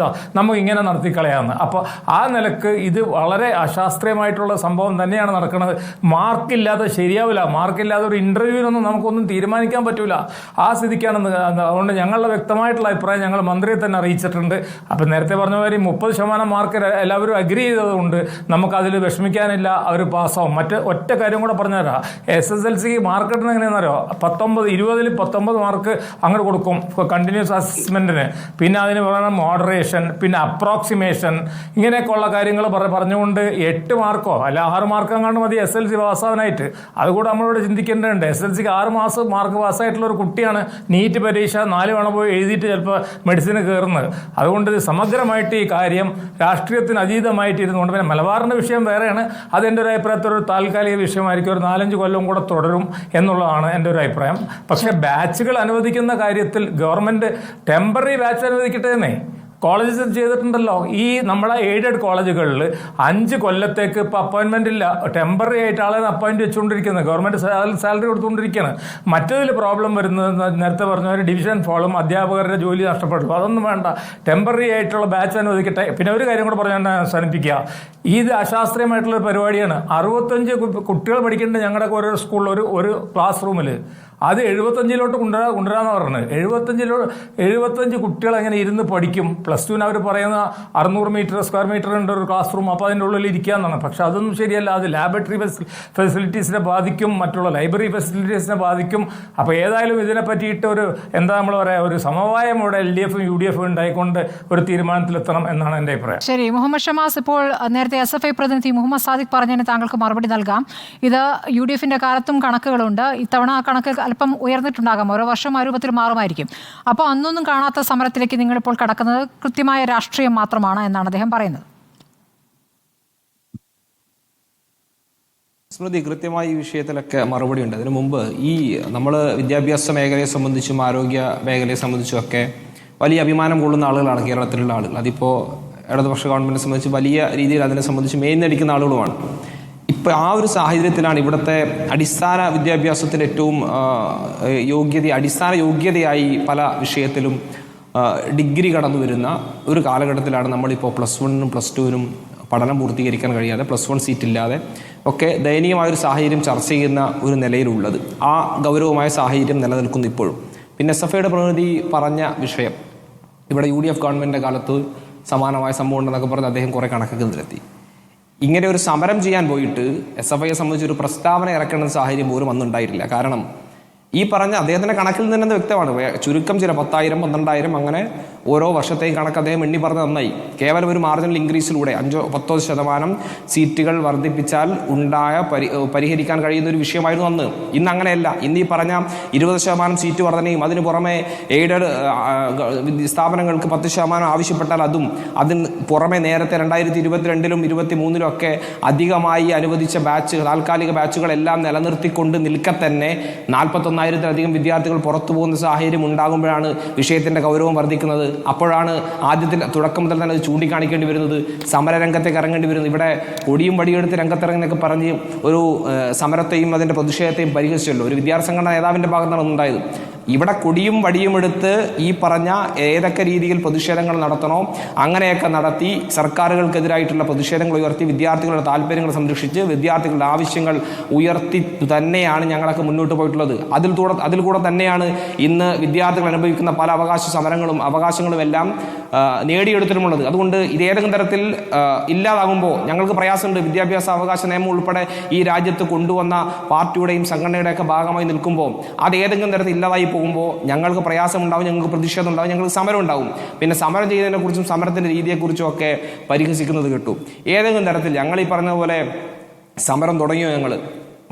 നമുക്ക് ഇങ്ങനെ നടത്തിക്കളയാമെന്ന്. അപ്പോൾ ആ നിലക്ക് ഇത് വളരെ അശാസ്ത്രീയമായിട്ടുള്ള സംഭവം തന്നെയാണ് നടക്കുന്നത്. മാർക്കില്ലാതെ ശരിയാവില്ല. മാർക്കില്ലാതെ ഒരു ഇൻ്റർവ്യൂവിനൊന്നും നമുക്കൊന്നും തീരുമാനിക്കാൻ പറ്റില്ല. ആ സ്ഥിതിക്കാണ്. അതുകൊണ്ട് ഞങ്ങളുടെ വ്യക്തമായിട്ടുള്ള അഭിപ്രായം ഞങ്ങൾ മന്ത്രിയെ തന്നെ അറിയിച്ചിട്ടുണ്ട്. അപ്പം നേരത്തെ പറഞ്ഞ മാതിരി 30% മാർക്ക് എല്ലാവരും അഗ്രി ചെയ്തതുകൊണ്ട് നമുക്കതിൽ വിഷമിക്കാനില്ല, അവർ പാസ്സാവും. ഒറ്റ കാര്യം കൂടെ പറഞ്ഞുതരാം. SSLC മാർക്ക് കിട്ടുന്നത് എങ്ങനെയാണെന്നറിയോ? 20 19 മാർക്ക് അങ്ങോട്ട് കൊടുക്കും കണ്ടിന്യൂസ് അസസ്മെൻറ്റിന്. പിന്നെ അതിന് പറയുന്ന മോഡറേഷൻ, പിന്നെ അപ്രോക്സിമേഷൻ, ഇങ്ങനെയൊക്കെയുള്ള കാര്യങ്ങൾ പറഞ്ഞുകൊണ്ട് 8 മാർക്കോ അല്ല 6 മാർക്കോ അങ്ങാണ്ട് മതി SLC പാസ്സാവാനായിട്ട്. അതുകൂടെ നമ്മളോട് ചിന്തിക്കേണ്ടതുണ്ട്. SLCക്ക് 6 മാർക്ക് പാസ്സായിട്ടുള്ള ഒരു കുട്ടിയാണ് നീറ്റ് പരീക്ഷ 4 തവണ പോയി എഴുതിയിട്ട് ചിലപ്പോൾ മെഡിസിന് കയറുന്നത്. അതുകൊണ്ട് സമഗ്രമായിട്ട് ഈ കാര്യം രാഷ്ട്രീയത്തിന് അതീതമായിട്ട് ഇരുന്നുകൊണ്ട്, പിന്നെ മലബാറിൻ്റെ വിഷയം വേറെയാണ്, അതെൻ്റെ ഒരു അഭിപ്രായത്തിൽ ഒരു താൽക്കാലിക വിഷയമായിരിക്കും, ഒരു 4-5 കൊല്ലം കൂടെ തുടരും എന്നുള്ളതാണ് എൻ്റെ ഒരു അഭിപ്രായം. പക്ഷേ ബാച്ചുകൾ അനുവദിക്കുന്ന കാര്യത്തിൽ ഗവൺമെൻറ് ടെമ്പററി ബാച്ച് അനുവദിക്കട്ടെ എന്നേ. കോളേജസ് ചെയ്തിട്ടുണ്ടല്ലോ. ഈ നമ്മളെ എയ്ഡഡ് കോളേജുകളിൽ 5 കൊല്ലത്തേക്ക് ഇപ്പോൾ അപ്പോയിൻമെൻ്റ് ഇല്ല, ടെമ്പററി ആയിട്ട് ആളെ അപ്പോയിൻറ്റ് വെച്ചുകൊണ്ടിരിക്കുന്നത്, ഗവൺമെൻറ് സാലറി കൊടുത്തുകൊണ്ടിരിക്കുകയാണ്. മറ്റതിൽ പ്രോബ്ലം വരുന്നത് നേരത്തെ പറഞ്ഞ ഒരു ഡിവിഷൻ ഫോളും അധ്യാപകരുടെ ജോലി നഷ്ടപ്പെടും. അതൊന്നും വേണ്ട, ടെമ്പററി ആയിട്ടുള്ള ബാച്ച് അനുവദിക്കട്ടെ. പിന്നെ ഒരു കാര്യം കൂടെ പറഞ്ഞാൽ അവസാനിപ്പിക്കുക, ഇത് അശാസ്ത്രീയമായിട്ടുള്ള പരിപാടിയാണ്. 65 കുട്ടികൾ പഠിക്കേണ്ടത് ഞങ്ങളുടെ ഓരോ സ്കൂളിൽ ഒരു ക്ലാസ് റൂമിൽ, അത് 75 കൊണ്ടുവരാമെന്ന് പറഞ്ഞത്. 75 കുട്ടികൾ എങ്ങനെ ഇരുന്ന് പഠിക്കും? +2 അവർ പറയുന്ന 600 സ്ക്വയർ മീറ്റർ ഉണ്ട് ഒരു ക്ലാസ് റൂം, അപ്പോൾ അതിൻ്റെ ഉള്ളിൽ ഇരിക്കാന്നാണ്. പക്ഷെ അതൊന്നും ശരിയല്ല. അത് ലാബറട്ടറി ഫെസിലിറ്റീസിനെ ബാധിക്കും, മറ്റുള്ള ലൈബ്രറി ഫെസിലിറ്റീസിനെ ബാധിക്കും. അപ്പോൾ ഏതായാലും ഇതിനെ പറ്റിയിട്ട് നമ്മൾ പറയുക, ഒരു സമവായം ഇവിടെ LDF-ഉം UDF-ഉം ഉണ്ടായിക്കൊണ്ട് ഒരു തീരുമാനത്തിലെത്തണം എന്നാണ് എൻ്റെ അഭിപ്രായം. ശരി, മുഹമ്മദ് ഷമാസ്, ഇപ്പോൾ നേരത്തെ SFI പ്രതിനിധി മുഹമ്മദ് സാദിഖ് പറഞ്ഞതിന് താങ്കൾക്ക് മറുപടി നൽകാം. ഇത് UDF-ന്റെ കാലത്തും കണക്കുകളുണ്ട്. ഇത്തവണ ആ കണക്ക് അല്പം ഉയർന്നിട്ടുണ്ടാകാം, ഓരോ വർഷം ആ രൂപത്തിൽ മാറുമായിരിക്കും. അപ്പോൾ അന്നൊന്നും കാണാത്ത സമരത്തിലേക്ക് നിങ്ങളിപ്പോൾ കടക്കുന്നത് കൃത്യമായ രാഷ്ട്രീയം മാത്രമാണ് എന്നാണ് അദ്ദേഹം പറയുന്നത്. സ്മൃതി, കൃത്യമായി ഈ വിഷയത്തിലൊക്കെ മറുപടി ഉണ്ട്. അതിനു മുമ്പ് നമ്മൾ വിദ്യാഭ്യാസ മേഖലയെ സംബന്ധിച്ചും ആരോഗ്യ മേഖലയെ സംബന്ധിച്ചും ഒക്കെ വലിയ അഭിമാനം കൊള്ളുന്ന ആളുകളാണ് കേരളത്തിലുള്ള ആളുകൾ. അതിപ്പോൾ ഇടതുപക്ഷ ഗവൺമെൻറ്റിനെ സംബന്ധിച്ച് വലിയ രീതിയിൽ അതിനെ സംബന്ധിച്ച് മേന്നടിക്കുന്ന ആളുകളുമാണ്. ഇപ്പോൾ ആ ഒരു സാഹചര്യത്തിലാണ് ഇവിടുത്തെ അടിസ്ഥാന വിദ്യാഭ്യാസത്തിൻ്റെ ഏറ്റവും അടിസ്ഥാന യോഗ്യതയായി പല വിഷയത്തിലും ഡിഗ്രി കടന്നു വരുന്ന ഒരു കാലഘട്ടത്തിലാണ് നമ്മളിപ്പോൾ +1-നും +2-നും പഠനം പൂർത്തീകരിക്കാൻ കഴിയാതെ, +1 സീറ്റില്ലാതെ ഒക്കെ ദയനീയമായൊരു സാഹചര്യം ചർച്ച ചെയ്യുന്ന ഒരു നിലയിലുള്ളത്. ആ ഗൗരവമായ സാഹചര്യം നിലനിൽക്കുന്നു ഇപ്പോഴും. പിന്നെ SFIയുടെ പ്രതിനിധി പറഞ്ഞ വിഷയം, ഇവിടെ UDF ഗവൺമെൻറ്റിൻ്റെ കാലത്ത് സമാനമായ സംഭവം ഉണ്ടെന്നൊക്കെ പറഞ്ഞ് അദ്ദേഹം കുറേ കണക്കൊക്കെ നിരത്തി. ഇങ്ങനെ ഒരു സമരം ചെയ്യാൻ പോയിട്ട് SFIയെ സംബന്ധിച്ച് ഒരു പ്രസ്താവന ഇറക്കേണ്ട സാഹചര്യം പോലും അന്നുണ്ടായിട്ടില്ല. കാരണം ഈ പറഞ്ഞ അദ്ദേഹത്തിൻ്റെ കണക്കിൽ നിന്ന് വ്യക്തമാണ്, ചുരുക്കം ചില 10,000 12,000 അങ്ങനെ ഓരോ വർഷത്തെയും കണക്ക് അദ്ദേഹം എണ്ണി പറഞ്ഞ് നന്നായി. കേവലം ഒരു മാർജിനൽ ഇൻക്രീസിലൂടെ 5-10% സീറ്റുകൾ വർദ്ധിപ്പിച്ചാൽ പരിഹരിക്കാൻ കഴിയുന്ന ഒരു വിഷയമായിരുന്നു അന്ന്. ഇന്ന് അങ്ങനെയല്ല. ഇന്ന് ഈ പറഞ്ഞ 20% സീറ്റ് വർധനയും അതിന് പുറമെ എയ്ഡഡ് സ്ഥാപനങ്ങൾക്ക് 10% ആവശ്യപ്പെട്ടാൽ അതും, അതിന് പുറമെ നേരത്തെ 2022-ലും 2023-ലും ഒക്കെ അധികമായി അനുവദിച്ച താൽക്കാലിക ബാച്ചുകളെല്ലാം നിലനിർത്തിക്കൊണ്ട് നിൽക്കെ തന്നെ 41,000-ലധികം വിദ്യാർത്ഥികൾ പുറത്തു പോകുന്ന സാഹചര്യം ഉണ്ടാകുമ്പോഴാണ് വിഷയത്തിൻ്റെ ഗൗരവം വർദ്ധിക്കുന്നത്. അപ്പോഴാണ് തുടക്കം മുതൽ തന്നെ അത് ചൂണ്ടിക്കാണിക്കേണ്ടി വരുന്നത്, സമരരംഗത്തേക്ക് ഇറങ്ങേണ്ടി വരുന്നത്. ഇവിടെ കൊടിയും വടിയെടുത്ത് രംഗത്തിറങ്ങുന്നൊക്കെ പറഞ്ഞ് ഒരു സമരത്തെയും അതിൻ്റെ പ്രതിഷേധത്തെയും പരിഹസിച്ചല്ലോ. ഒരു വിദ്യാർത്ഥി സംഘടന നേതാവിൻ്റെ ഭാഗത്താണ് ഉണ്ടായത്. ഇവിടെ കൊടിയും വടിയും എടുത്ത് ഈ പറഞ്ഞ ഏതൊക്കെ രീതിയിൽ പ്രതിഷേധങ്ങൾ നടത്തണോ അങ്ങനെയൊക്കെ നടത്തി സർക്കാരുകൾക്കെതിരായിട്ടുള്ള പ്രതിഷേധങ്ങൾ ഉയർത്തി വിദ്യാർത്ഥികളുടെ താല്പര്യങ്ങൾ സംരക്ഷിച്ച് വിദ്യാർത്ഥികളുടെ ആവശ്യങ്ങൾ ഉയർത്തി തന്നെയാണ് ഞങ്ങളൊക്കെ മുന്നോട്ട് പോയിട്ടുള്ളത്. അതിൽ കൂടെ തന്നെയാണ് ഇന്ന് വിദ്യാർത്ഥികൾ അനുഭവിക്കുന്ന പല അവകാശങ്ങളും എല്ലാം നേടിയെടുത്തിട്ടുമുള്ളത്. അതുകൊണ്ട് ഇതേതെങ്കിലും തരത്തിൽ ഇല്ലാതാകുമ്പോൾ ഞങ്ങൾക്ക് പ്രയാസമുണ്ട്. വിദ്യാഭ്യാസ അവകാശ നിയമം ഉൾപ്പെടെ ഈ രാജ്യത്ത് കൊണ്ടുവന്ന പാർട്ടിയുടെയും സംഘടനയുടെയൊക്കെ ഭാഗമായി നിൽക്കുമ്പോൾ അത് ഏതെങ്കിലും തരത്തിൽ ഇല്ലാതായി പോകുമ്പോൾ ഞങ്ങൾക്ക് പ്രയാസമുണ്ടാവും, ഞങ്ങൾക്ക് പ്രതിഷേധം ഉണ്ടാവും, ഞങ്ങൾക്ക് സമരം ഉണ്ടാവും. പിന്നെ സമരം ചെയ്യുന്നതിനെക്കുറിച്ചും സമരത്തിൻ്റെ രീതിയെക്കുറിച്ചും ഒക്കെ പരിഹസിക്കുന്നത് കേട്ടു. ഏതെങ്കിലും തരത്തിൽ ഞങ്ങൾ ഈ പറഞ്ഞതുപോലെ സമരം തുടങ്ങിയോ? ഞങ്ങൾ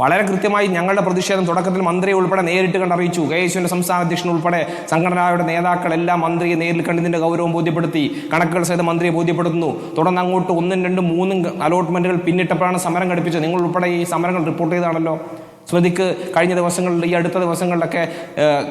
വളരെ കൃത്യമായി ഞങ്ങളുടെ പ്രതിഷേധം തുടക്കത്തിൽ മന്ത്രിയെ ഉൾപ്പെടെ നേരിട്ട് കണ്ടറിയിച്ചു. KSUവിൻ്റെ സംസ്ഥാന അധ്യക്ഷൻ ഉൾപ്പെടെ സംഘടനയുടെ നേതാക്കളെല്ലാം മന്ത്രിയെ നേരിൽ കണ്ടതിൻ്റെ ഗൗരവം ബോധ്യപ്പെടുത്തി, കണക്കുകൾ സഹിതം മന്ത്രിയെ ബോധ്യപ്പെടുത്തുന്നു. തുടർന്ന് അങ്ങോട്ട് 1, 2, 3 അലോട്ട്മെന്റുകൾ പിന്നിട്ടപ്പോഴാണ് സമരം ഘടിപ്പിച്ചത്. നിങ്ങൾ ഉൾപ്പെടെ ഈ സമരങ്ങൾ റിപ്പോർട്ട് ചെയ്താണല്ലോ. സ്മൃതിക്ക് കഴിഞ്ഞ ദിവസങ്ങളിൽ, ഈ അടുത്ത ദിവസങ്ങളിലൊക്കെ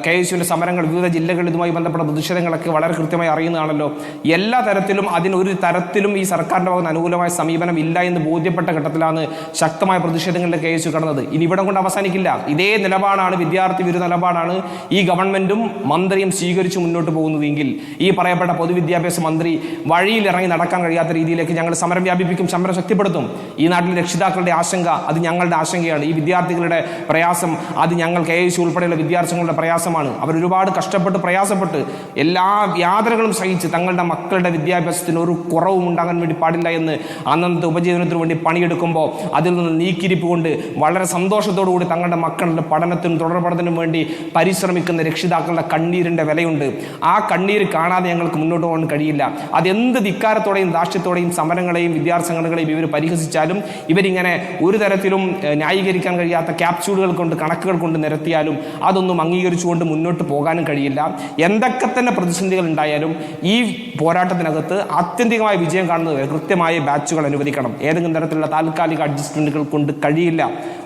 KSUവിൻ്റെ സമരങ്ങൾ, വിവിധ ജില്ലകളിൽ ഇതുമായി ബന്ധപ്പെട്ട പ്രതിഷേധങ്ങളൊക്കെ വളരെ കൃത്യമായി അറിയുന്നതാണല്ലോ. എല്ലാ തരത്തിലും അതിനൊരു തരത്തിലും ഈ സർക്കാരിൻ്റെ ഭാഗത്ത് അനുകൂലമായ സമീപനം ഇല്ല എന്ന് ബോധ്യപ്പെട്ട ഘട്ടത്തിലാണ് ശക്തമായ പ്രതിഷേധങ്ങളിൽ KSU കടന്നത്. ഇനി ഇവിടം കൊണ്ട് അവസാനിക്കില്ല. ഇതേ നിലപാടാണ്, വിദ്യാർത്ഥി വിരുദ്ധ നിലപാടാണ് ഈ ഗവൺമെന്റും മന്ത്രിയും സ്വീകരിച്ചു മുന്നോട്ട് പോകുന്നതെങ്കിൽ ഈ പറയപ്പെട്ട പൊതുവിദ്യാഭ്യാസ മന്ത്രി വഴിയിൽ ഇറങ്ങി നടക്കാൻ കഴിയാത്ത രീതിയിലേക്ക് ഞങ്ങൾ സമരം വ്യാപിപ്പിക്കും, സമരം ശക്തിപ്പെടുത്തും. ഈ നാട്ടിലെ രക്ഷിതാക്കളുടെ ആശങ്ക അത് ഞങ്ങളുടെ ആശങ്കയാണ്. ഈ വിദ്യാർത്ഥികളുടെ പ്രയാസം അത് ഞങ്ങൾ KSU ഉൾപ്പെടെയുള്ള വിദ്യാർത്ഥികളുടെ പ്രയാസമാണ്. അവരൊരുപാട് കഷ്ടപ്പെട്ട് പ്രയാസപ്പെട്ട് എല്ലാ യാതനകളും സഹിച്ച് തങ്ങളുടെ മക്കളുടെ വിദ്യാഭ്യാസത്തിന് ഒരു കുറവും ഉണ്ടാകാൻ വേണ്ടി പാടില്ല എന്ന് അന്നത്തെ ഉപജീവനത്തിന് വേണ്ടി പണിയെടുക്കുമ്പോൾ അതിൽ നിന്ന് നീക്കിരിപ്പ് കൊണ്ട് വളരെ സന്തോഷത്തോടു കൂടി തങ്ങളുടെ മക്കളുടെ പഠനത്തിനും തുടർ പഠനത്തിനും വേണ്ടി പരിശ്രമിക്കുന്ന രക്ഷിതാക്കളുടെ കണ്ണീരിൻ്റെ വിലയുണ്ട്. ആ കണ്ണീര് കാണാതെ ഞങ്ങൾക്ക് മുന്നോട്ട് പോകാൻ കഴിയില്ല. അതെന്ത് ധിക്കാരത്തോടെയും ധാർഷ്ട്യത്തോടെയും സമരങ്ങളെയും വിദ്യാർത്ഥി സംഘടനകളെയും ഇവർ പരിഹസിച്ചാലും ഇവരിങ്ങനെ ഒരു തരത്തിലും ന്യായീകരിക്കാൻ കഴിയാത്ത ക്യാപ്സ്യൂളുകൾ കൊണ്ട് കണക്കുകൾ കൊണ്ട് നിരത്തിയാലും അതൊന്നും അംഗീകരിച്ചുകൊണ്ട് മുന്നോട്ട് പോകാനും കഴിയില്ല. എന്തൊക്കെ തന്നെ പ്രതിസന്ധികൾ ഉണ്ടായാലും ഈ പോരാട്ടത്തിനകത്ത് ആത്യന്തികമായ വിജയം കാണുന്നത് കൃത്യമായ ബാച്ചുകൾ അനുവദിക്കണം. ഏതെങ്കിലും തരത്തിലുള്ള താൽക്കാലിക അഡ്ജസ്റ്റ്മെന്റുകൾ കൊണ്ട് കഴിയില്ല.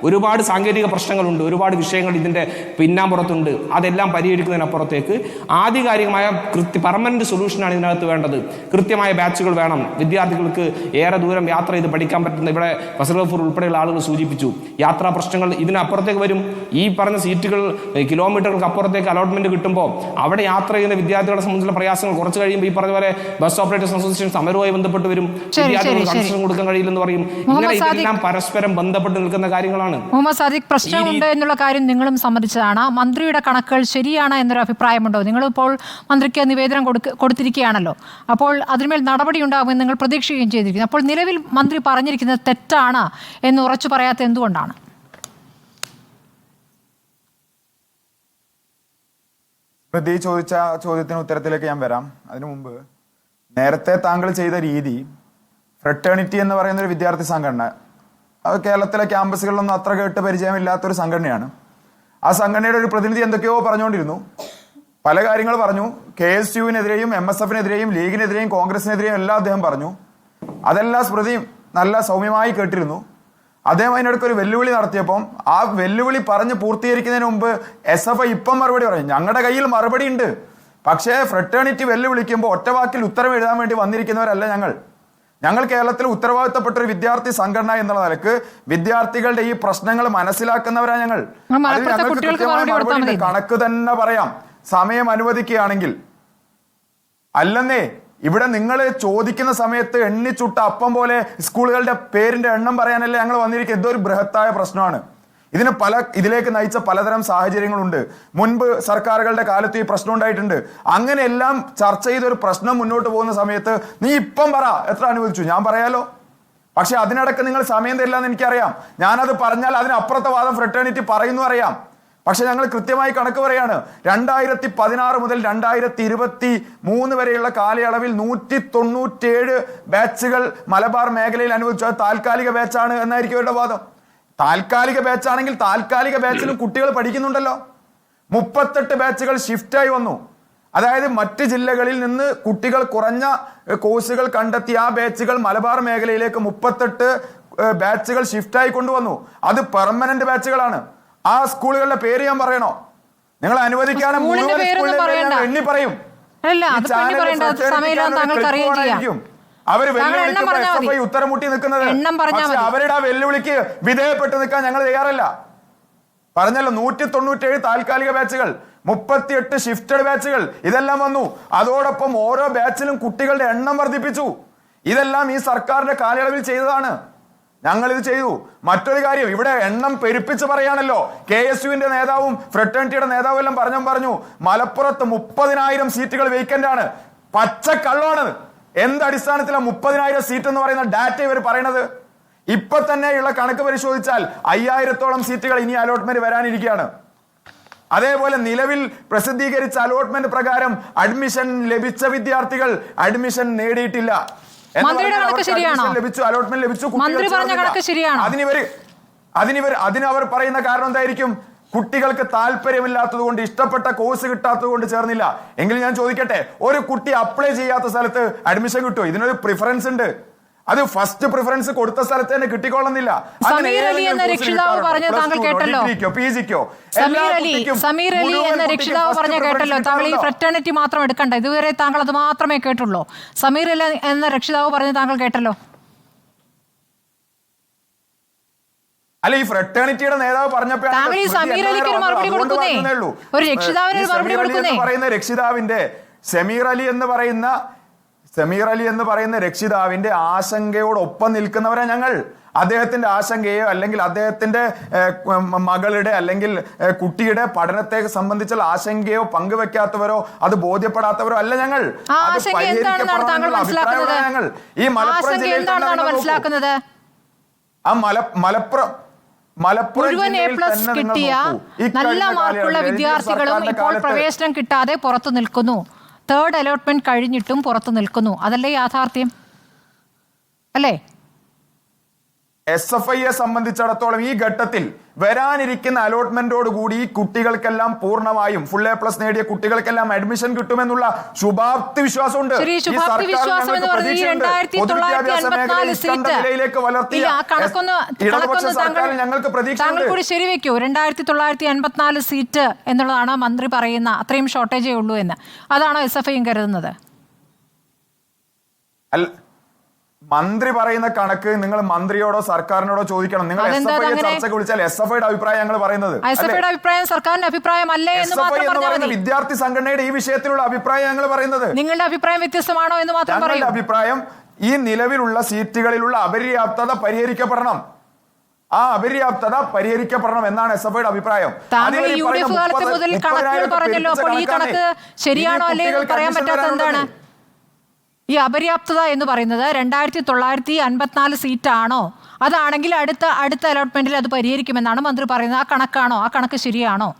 ഒരുപാട് സാങ്കേതിക പ്രശ്നങ്ങളുണ്ട്, ഒരുപാട് വിഷയങ്ങൾ ഇതിന്റെ പിന്നാമ്പുറത്തുണ്ട്. അതെല്ലാം പരിഹരിക്കുന്നതിനപ്പുറത്തേക്ക് ആധികാരികമായ പെർമനന്റ് സൊല്യൂഷനാണ് ഇതിനകത്ത് വേണ്ടത്. കൃത്യമായ ബാച്ചുകൾ വേണം. വിദ്യാർത്ഥികൾക്ക് ഏറെ ദൂരം യാത്ര ചെയ്ത് പഠിക്കാൻ പറ്റുന്ന, ഇവിടെ ഫസൽ ഗഫൂർ ഉൾപ്പെടെയുള്ള ആളുകൾ സൂചിപ്പിച്ചു, യാത്രാ പ്രശ്നങ്ങൾ ഇതിനപ്പുറത്തേക്ക് വരും. ഈ പറഞ്ഞ സീറ്റുകൾ കിലോമീറ്ററുകൾക്ക് അപ്പുറത്തേക്ക് അലോട്ട്മെന്റ് കിട്ടുമ്പോൾ അവിടെ യാത്ര ചെയ്യുന്ന വിദ്യാർത്ഥികളെ സംബന്ധിച്ചുള്ള പ്രയാസങ്ങൾ കുറച്ച് കഴിയുമ്പോൾ ഈ പറഞ്ഞ പോലെ ബസ് ഓപ്പറേറ്റേഴ്സ് അസോസിയേഷൻ സമരവുമായി ബന്ധപ്പെട്ട് വരും. വിദ്യാർത്ഥികൾക്ക് കൺസെഷൻ കൊടുക്കാൻ കഴിയില്ലെന്ന് പറയും. ഇങ്ങനെ ഇതെല്ലാം പരസ്പരം ബന്ധപ്പെട്ട് നിൽക്കുന്ന കാര്യങ്ങളാണ്. മുഹമ്മദ് സാദിഖ്, പ്രശ്നമുണ്ട് എന്നുള്ള കാര്യം നിങ്ങളും സമ്മതിച്ചതാണ്. മന്ത്രിയുടെ കണക്കുകൾ ശരിയാണ് എന്നൊരു അഭിപ്രായമുണ്ടോ? നിങ്ങളിപ്പോൾ മന്ത്രിക്ക് നിവേദനം കൊടുത്തിരിക്കുകയാണല്ലോ. അപ്പോൾ അതിന്മേൽ നടപടി ഉണ്ടാകുമെന്ന് നിങ്ങൾ പ്രതീക്ഷിക്കുകയും ചെയ്തിരിക്കുന്നു. അപ്പോൾ നിലവിൽ മന്ത്രി പറഞ്ഞിരിക്കുന്നത് തെറ്റാണ് എന്ന് ഉറച്ചു പറയാത്ത എന്തുകൊണ്ടാണ്? സ്മൃതി ചോദിച്ച ചോദ്യത്തിന് ഉത്തരത്തിലേക്ക് ഞാൻ വരാം. അതിനു മുമ്പ് നേരത്തെ താങ്കൾ ചെയ്ത രീതി, ഫ്രട്ടേണിറ്റി എന്ന് പറയുന്ന ഒരു വിദ്യാർത്ഥി സംഘടന, അത് കേരളത്തിലെ ക്യാമ്പസുകളിലൊന്നും അത്ര കേട്ട് പരിചയമില്ലാത്തൊരു സംഘടനയാണ്. ആ സംഘടനയുടെ ഒരു പ്രതിനിധി എന്തൊക്കെയോ പറഞ്ഞുകൊണ്ടിരുന്നു, പല കാര്യങ്ങൾ പറഞ്ഞു. KSUവിനെതിരെയും MSFനെതിരെയും ലീഗിനെതിരെയും കോൺഗ്രസിനെതിരെയും എല്ലാം അദ്ദേഹം പറഞ്ഞു. അതെല്ലാം സ്മൃതി നല്ല സൗമ്യമായി കേട്ടിരുന്നു. അദ്ദേഹം അതിനിടയ്ക്ക് ഒരു വെല്ലുവിളി നടത്തിയപ്പം ആ വെല്ലുവിളി പറഞ്ഞ് പൂർത്തീകരിക്കുന്നതിന് മുമ്പ് SFI ഇപ്പം മറുപടി പറയും, ഞങ്ങളുടെ കയ്യിൽ മറുപടി ഉണ്ട്, പക്ഷേ ഫ്രട്ടേണിറ്റി വെല്ലുവിളിക്കുമ്പോൾ ഒറ്റവാക്കിൽ ഉത്തരം എഴുതാൻ വേണ്ടി വന്നിരിക്കുന്നവരല്ല ഞങ്ങൾ കേരളത്തിൽ ഉത്തരവാദിത്തപ്പെട്ട ഒരു വിദ്യാർത്ഥി സംഘടന എന്നുള്ള നിലക്ക് വിദ്യാർത്ഥികളുടെ ഈ പ്രശ്നങ്ങൾ മനസ്സിലാക്കുന്നവരാ ഞങ്ങൾ. കണക്ക് തന്നെ പറയാം സമയം അനുവദിക്കുകയാണെങ്കിൽ. അല്ലെന്നേ, ഇവിടെ നിങ്ങൾ ചോദിക്കുന്ന സമയത്ത് എണ്ണിച്ചുട്ട അപ്പം പോലെ സ്കൂളുകളുടെ പേരിന്റെ എണ്ണം പറയാനല്ലേ ഞങ്ങൾ വന്നിരിക്കുന്നത്. ഇതൊരു ബൃഹത്തായ പ്രശ്നമാണ്. ഇതിലേക്ക് നയിച്ച പലതരം സാഹചര്യങ്ങളുണ്ട്. മുൻപ് സർക്കാരുകളുടെ കാലത്ത് ഈ പ്രശ്നം ഉണ്ടായിട്ടുണ്ട്. അങ്ങനെയെല്ലാം ചർച്ച ചെയ്തൊരു പ്രശ്നം മുന്നോട്ട് പോകുന്ന സമയത്ത് നീ ഇപ്പം പറ എത്ര അനുവദിച്ചു, ഞാൻ പറയാലോ. പക്ഷെ അതിനിടക്ക് നിങ്ങൾ സമയം തരില്ലെന്ന് എനിക്കറിയാം. ഞാനത് പറഞ്ഞാൽ അതിനപ്പുറത്തെ വാദം ഫ്രട്ടേണിറ്റി പറയുന്നു അറിയാം. പക്ഷെ ഞങ്ങൾ കൃത്യമായി കണക്ക് പറയാണ്. 2016 മുതൽ 2023 വരെയുള്ള കാലയളവിൽ 197 ബാച്ചുകൾ മലബാർ മേഖലയിൽ അനുവദിച്ചു. അത് താൽക്കാലിക ബാച്ചാണ് എന്നായിരിക്കും ഇവരുടെ വാദം. താൽക്കാലിക ബാച്ചാണെങ്കിൽ താൽക്കാലിക ബാച്ചിലും കുട്ടികൾ പഠിക്കുന്നുണ്ടല്ലോ. 38 ബാച്ചുകൾ ഷിഫ്റ്റായി വന്നു. അതായത് മറ്റ് ജില്ലകളിൽ നിന്ന് കുട്ടികൾ കുറഞ്ഞ കോഴ്സുകൾ കണ്ടെത്തി ആ ബാച്ചുകൾ മലബാർ മേഖലയിലേക്ക് 38 ബാച്ചുകൾ ഷിഫ്റ്റായി കൊണ്ടുവന്നു. അത് പെർമനന്റ് ബാച്ചുകളാണ്. ആ സ്കൂളുകളുടെ പേര് ഞാൻ പറയണോ? നിങ്ങൾ അനുവദിക്കാനും എണ്ണി പറയും. അവര് വെല്ലുവിളിക്ക് ഉത്തരം മുട്ടി നിൽക്കുന്നത്. പക്ഷെ അവരുടെ ആ വെല്ലുവിളിക്ക് വിധേയപ്പെട്ട് നിൽക്കാൻ ഞങ്ങൾ തയ്യാറല്ല. പറഞ്ഞല്ലോ 197 താൽക്കാലിക ബാച്ചുകൾ, 38 ഷിഫ്റ്റഡ് ബാച്ചുകൾ, ഇതെല്ലാം വന്നു. അതോടൊപ്പം ഓരോ ബാച്ചിലും കുട്ടികളുടെ എണ്ണം വർദ്ധിപ്പിച്ചു. ഇതെല്ലാം ഈ സർക്കാരിന്റെ കാലയളവിൽ ചെയ്തതാണ്. ഞങ്ങൾ ഇത് ചെയ്തു. മറ്റൊരു കാര്യം, ഇവിടെ എണ്ണം പെരുപ്പിച്ച് പറയാണല്ലോ. KSUവിന്റെ നേതാവും ഫ്രട്ടേണിറ്റിയുടെ നേതാവും എല്ലാം പറഞ്ഞു മലപ്പുറത്ത് 30,000 സീറ്റുകൾ വേക്കന്റ് ആണ്. പച്ചക്കള്ളമാണ്. എന്തടിസ്ഥാനത്തിലാണ് 30,000 സീറ്റ് എന്ന് പറയുന്ന ഡാറ്റ ഇവർ പറയണത്? ഇപ്പൊ തന്നെയുള്ള കണക്ക് പരിശോധിച്ചാൽ 5,000-ഓളം സീറ്റുകൾ ഇനി അലോട്ട്മെന്റ് വരാനിരിക്കുകയാണ്. അതേപോലെ നിലവിൽ പ്രസിദ്ധീകരിച്ച അലോട്ട്മെന്റ് പ്രകാരം അഡ്മിഷൻ ലഭിച്ച വിദ്യാർത്ഥികൾ അഡ്മിഷൻ നേടിയിട്ടില്ല. ലഭിച്ചു, അലോട്ട്മെന്റ് ലഭിച്ചു. അതിനവർ പറയുന്ന കാരണം എന്തായിരിക്കും? കുട്ടികൾക്ക് താല്പര്യമില്ലാത്തത് കൊണ്ട്, ഇഷ്ടപ്പെട്ട കോഴ്സ് കിട്ടാത്തത് കൊണ്ട് ചേർന്നില്ല. എങ്കിൽ ഞാൻ ചോദിക്കട്ടെ, ഒരു കുട്ടി അപ്ലൈ ചെയ്യാത്ത സ്ഥലത്ത് അഡ്മിഷൻ കിട്ടുമോ? ഇതിനൊരു പ്രിഫറൻസ് ഉണ്ട്. അത് ഫസ്റ്റ് പ്രിഫറൻസ് കൊടുത്ത സ്ഥലത്ത് തന്നെ കിട്ടിക്കൊള്ളുന്നില്ല. സമീർ അലി എന്ന രക്ഷിതാവ് പറഞ്ഞ താങ്കൾ കേട്ടല്ലോ. താങ്കൾ ഈ ഫ്രട്ടേണിറ്റി മാത്രം എടുക്കണ്ട, ഇതുവരെ താങ്കൾ അത് മാത്രമേ കേട്ടുള്ളൂ. സമീർ അലി എന്ന രക്ഷിതാവ് പറഞ്ഞ് താങ്കൾ കേട്ടല്ലോ. അല്ല, ഈ ഫ്രട്ടേണിറ്റിയുടെ നേതാവ് പറഞ്ഞപ്പോൾ പറയുന്ന രക്ഷിതാവിന്റെ സമീർ അലി എന്ന് പറയുന്ന രക്ഷിതാവിന്റെ ആശങ്കയോടൊപ്പം നിൽക്കുന്നവരാ ഞങ്ങൾ. അദ്ദേഹത്തിന്റെ ആശങ്കയോ അല്ലെങ്കിൽ അദ്ദേഹത്തിന്റെ മകളുടെ അല്ലെങ്കിൽ കുട്ടിയുടെ പഠനത്തെ സംബന്ധിച്ചുള്ള ആശങ്കയോ പങ്കുവെക്കാത്തവരോ അത് ബോധ്യപ്പെടാത്തവരോ അല്ല ഞങ്ങൾ. ഞങ്ങൾ ഈ മലപ്പുറം ജില്ലയിൽ നല്ല മാർക്കുള്ള വിദ്യാർത്ഥികളും ഇപ്പോൾ പ്രവേശനം കിട്ടാതെ പുറത്തു നിൽക്കുന്നു. തേർഡ് അലോട്ട്മെന്റ് കഴിഞ്ഞിട്ടും പുറത്തു നിൽക്കുന്നു. അതല്ലേ യാഥാർത്ഥ്യം? അല്ലേ? SFIയെ സംബന്ധിച്ചിടത്തോളം ഈ ഘട്ടത്തിൽ വരാനിരിക്കുന്ന അലോട്ട്മെന്റോടുകൂടി കുട്ടികൾക്കെല്ലാം പൂർണ്ണമായും ഫുൾ A+ നേടിയ കുട്ടികൾക്കെല്ലാം അഡ്മിഷൻ കിട്ടുമെന്നുള്ള ശുഭാപ്തി വിശ്വാസമുണ്ട്. നിലയിലേക്ക് വളർത്തിയ ഇടതുപക്ഷ സർക്കാരിൽ ഞങ്ങൾക്ക് പ്രതീക്ഷയുണ്ട്. ശരിവെക്കൂ, 2954 സീറ്റ് എന്നുള്ളതാണ് മന്ത്രി പറയുന്ന അത്രയും ഷോർട്ടേജേ ഉള്ളൂ എന്ന്. അതാണോ SFI കരുതുന്നത്? മന്ത്രി പറയുന്ന കണക്ക് നിങ്ങൾ മന്ത്രിയോടോ സർക്കാരിനോടോ ചോദിക്കണം. നിങ്ങൾ SFI ചർച്ചയ്ക്ക് വിളിച്ചാൽ SFIയുടെ അഭിപ്രായം ഞങ്ങൾ പറയുന്നത്. SFIയുടെ അഭിപ്രായം സർക്കാരിന്റെ അഭിപ്രായമല്ലേ എന്ന് മാത്രം പറഞ്ഞാൽ മതി. വിദ്യാർത്ഥി സംഘടനയുടെ ഈ വിഷയത്തിലുള്ള അഭിപ്രായം ഞങ്ങൾ പറയുന്നത്. നിങ്ങളുടെ അഭിപ്രായം വ്യത്യസ്തമാണോ എന്ന് മാത്രം പറയൂ. അഭിപ്രായം ഈ നിലവിലുള്ള സീറ്റുകളിലുള്ള അപര്യാപ്തത പരിഹരിക്കപ്പെടണം. ആ അപര്യാപ്തത പരിഹരിക്കപ്പെടണം എന്നാണ് SFIയുടെ അഭിപ്രായം. താങ്കൾ UDF കാലത്ത് മുതൽ കണക്കുകൾ പറഞ്ഞല്ലോ. അപ്പോൾ ഈ കണക്ക് ശരിയാണോ അല്ലേ എന്ന് പറയാൻ പറ്റാത്ത എന്താണ്? ഈ അപര്യാപ്തത എന്ന് പറയുന്നത് 2954 സീറ്റാണോ? അതാണെങ്കിൽ അടുത്ത അലോട്ട്മെന്റിൽ അത് പരിഹരിക്കുമെന്നാണ് മന്ത്രി പറയുന്നത്. ആ കണക്കാണോ? ആ കണക്ക് ശരിയാണോ?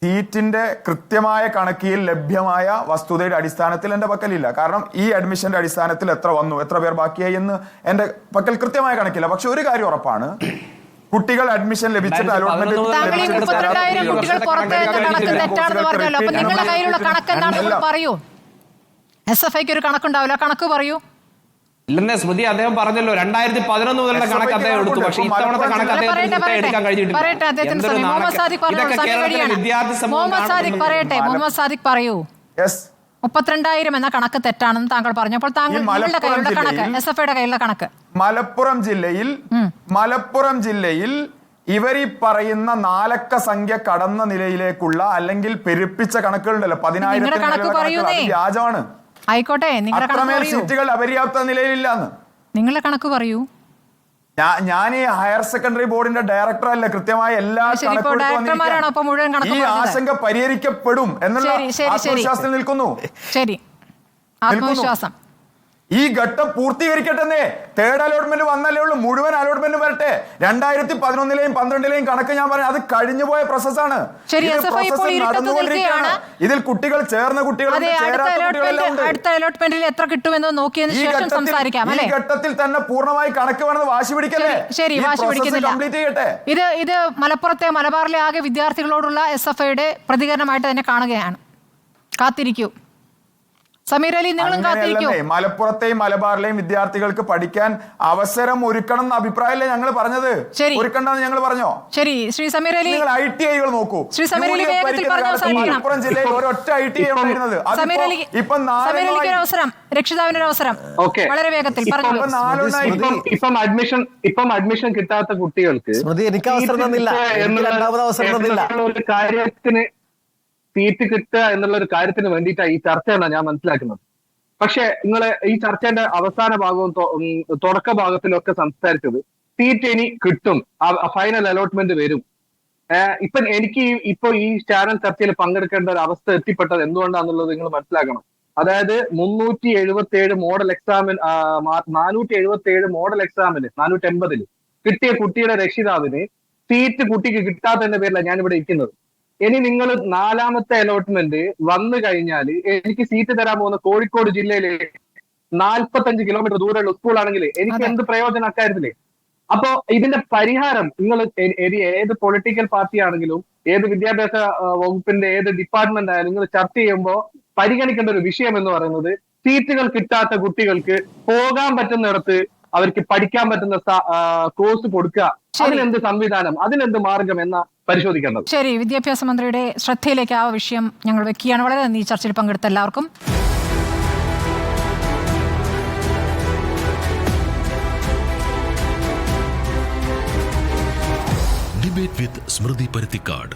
സീറ്റിന്റെ കൃത്യമായ കണക്കിൽ ലഭ്യമായ വസ്തുതയുടെ അടിസ്ഥാനത്തിൽ എന്റെ പക്കലില്ല. കാരണം ഈ അഡ്മിഷന്റെ അടിസ്ഥാനത്തിൽ എത്ര വന്നു, എത്ര പേർ ബാക്കിയായി എന്ന് എന്റെ പക്കൽ കൃത്യമായ കണക്കില്ല. പക്ഷെ ഒരു കാര്യം ഉറപ്പാണ്, കുട്ടികൾ അഡ്മിഷൻ ലഭിച്ചിട്ട് അലോട്ട്മെന്റ് നിങ്ങളുടെ കയ്യിലുള്ള കണക്ക് എന്താണെന്ന് പറയൂ. SFIക്ക് ഒരു കണക്കുണ്ടാവില്ല, കണക്ക് പറയൂ. ഇല്ലെന്നേ സ്മൃതി, അദ്ദേഹം പറഞ്ഞല്ലോ 2011 മുതലുള്ള കണക്ക് അദ്ദേഹം എടുത്തു. പക്ഷേ ഇത്തവണത്തെ കണക്ക് അദ്ദേഹത്തിന് എടുക്കാൻ കഴിഞ്ഞിട്ടില്ല. മുഹമ്മദ് സാദിഖ് പറയൂ. 32,000 എന്ന കണക്ക് തെറ്റാണെന്ന് താങ്കൾ പറഞ്ഞു. അപ്പോൾ താങ്കളുടെ കയ്യിലുള്ള കണക്ക്, SFIയുടെ കയ്യിലുള്ള കണക്ക്. മലപ്പുറം ജില്ലയിൽ ഇവരീ പറയുന്ന 4 അക്ക സംഖ്യ കടന്ന നിലയിലേക്കുള്ള അല്ലെങ്കിൽ പെരുപ്പിച്ച കണക്കുകളുണ്ടല്ലോ, 10,000 വ്യാജമാണ്. ആയിക്കോട്ടെ, നിങ്ങളുടെ സീറ്റുകൾ അപര്യാപ്ത നിലയിലില്ലാന്ന് നിങ്ങളുടെ കണക്ക് പറയൂ. ഞാൻ ഈ ഹയർ സെക്കൻഡറി ബോർഡിന്റെ ഡയറക്ടർ അല്ല, കൃത്യമായ എല്ലാ ഈ ആശങ്ക പരിഹരിക്കപ്പെടും എന്നുള്ള ആത്മവിശ്വാസത്തിൽ നിൽക്കുന്നു. ശരി, ആത്മവിശ്വാസം. ഈ ഘട്ടം പൂർത്തീകരിക്കട്ടെ. തേർഡ് അലോട്ട്മെന്റ് വന്നല്ലേ ഉള്ളൂ, മുഴുവൻ അലോട്ട്മെന്റ് വരട്ടെ. 2011-ലെയും 12-ലെയും കണക്ക് ഞാൻ പറഞ്ഞു, അത് കഴിഞ്ഞുപോയ പ്രോസസ്സാണ്. ഇതിൽ കുട്ടികൾ ചേർന്ന കുട്ടികളുണ്ട്, ചേരാത്ത കുട്ടികളെല്ലാം ഉണ്ട്. അടുത്ത അലോട്ട്മെന്റിൽ എത്ര കിട്ടുമെന്ന് നോക്കിയതിന് ശേഷം സംസാരിക്കാം. ഈ ഘട്ടത്തിൽ തന്നെ പൂർണ്ണമായി കണക്ക് വേണമെന്ന് വാശി പിടിക്കല്ലേ? ശരി, വാശി പിടിക്കുന്നില്ല. ഇത് മലബാറിലെ ആകെ വിദ്യാർത്ഥികളോടുള്ള SFIയുടെ പ്രതികരണമായിട്ട് തന്നെ കാണുകയാണ്. കാത്തിരിക്കൂ സമീർ അലി, നിങ്ങളും കാത്തിരിക്കൂ. മലപ്പുറത്തെയും മലബാറിലെയും വിദ്യാർത്ഥികൾക്ക് പഠിക്കാൻ അവസരം ഒരുക്കണം എന്ന അഭിപ്രായമല്ലേ ഞങ്ങൾ പറഞ്ഞത്? ഒരുക്കണ്ടെന്ന് ഞങ്ങൾ പറഞ്ഞോ? ശരി, ശ്രീ സമീർ അലി, നിങ്ങൾ ITIകൾ നോക്കൂ. ശ്രീ സമീർ അലി വേഗത്തിൽ മലപ്പുറം ജില്ലയിൽ ഒരൊറ്റ ITI ഉണ്ടായിരുന്നത്. സമീർ അവസരം, രക്ഷിതാവിനൊരു അവസരം, വളരെ വേഗത്തിൽ ഇപ്പം അഡ്മിഷൻ കിട്ടാത്ത കുട്ടികൾക്ക് എനിക്ക് അവസരം തന്നില്ല, ഒരു കാര്യത്തിന് സീറ്റ് കിട്ടുക എന്നുള്ള ഒരു കാര്യത്തിന് വേണ്ടിയിട്ടാണ് ഈ ചർച്ചയാണ് ഞാൻ മനസ്സിലാക്കുന്നത്. പക്ഷെ നിങ്ങൾ ഈ ചർച്ചയുടെ അവസാന ഭാഗവും തുടക്ക ഭാഗത്തിലൊക്കെ സംസാരിച്ചത് സീറ്റ് ഇനി കിട്ടും, ഫൈനൽ അലോട്ട്മെന്റ് വരും. എനിക്ക് ഈ ചാനൽ ചർച്ചയിൽ പങ്കെടുക്കേണ്ട ഒരു അവസ്ഥ എത്തിപ്പെട്ടത് എന്തുകൊണ്ടാണെന്നുള്ളത് നിങ്ങൾ മനസ്സിലാക്കണം. അതായത് 377 മോഡൽ എക്സാമിന് 477 മോഡൽ എക്സാമിന് 480 കിട്ടിയ കുട്ടിയുടെ രക്ഷിതാവിന് സീറ്റ് കുട്ടിക്ക് കിട്ടാത്തതിന്റെ പേരിലാണ് ഞാനിവിടെ ഇരിക്കുന്നത്. ഇനി നിങ്ങൾ 4ാമത്തെ അലോട്ട്മെന്റ് വന്നു കഴിഞ്ഞാൽ എനിക്ക് സീറ്റ് തരാൻ പോകുന്ന കോഴിക്കോട് ജില്ലയിലെ 45 കിലോമീറ്റർ ദൂരമുള്ള സ്കൂളാണെങ്കിൽ എനിക്ക് എന്ത് പ്രയോജനം അക്കാര്യത്തില്? അപ്പോ ഇതിന്റെ പരിഹാരം നിങ്ങൾ ഏത് പൊളിറ്റിക്കൽ പാർട്ടി ആണെങ്കിലും ഏത് വിദ്യാഭ്യാസ വകുപ്പിന്റെ ഏത് ഡിപ്പാർട്ട്മെന്റ് ആയാലും നിങ്ങൾ ചർച്ച ചെയ്യുമ്പോൾ പരിഗണിക്കേണ്ട ഒരു വിഷയം എന്ന് പറയുന്നത് സീറ്റുകൾ കിട്ടാത്ത കുട്ടികൾക്ക് പോകാൻ പറ്റുന്നിടത്ത് അവർക്ക് പഠിക്കാൻ പറ്റുന്ന കോഴ്സ് കൊടുക്കുക. അതിനെന്ത് സംവിധാനം, അതിനെന്ത് മാർഗം എന്ന പരിശോധിക്കേണ്ടത്. ശരി, വിദ്യാഭ്യാസ മന്ത്രിയുടെ ശ്രദ്ധയിലേക്ക് ആ വിഷയം ഞങ്ങൾ വെക്കുകയാണ്. വളരെ നന്ദി ചർച്ചയിൽ പങ്കെടുത്ത എല്ലാവർക്കും. ഡിബേറ്റ് വിത്ത് സ്മൃതി പരുത്തിക്കാട്.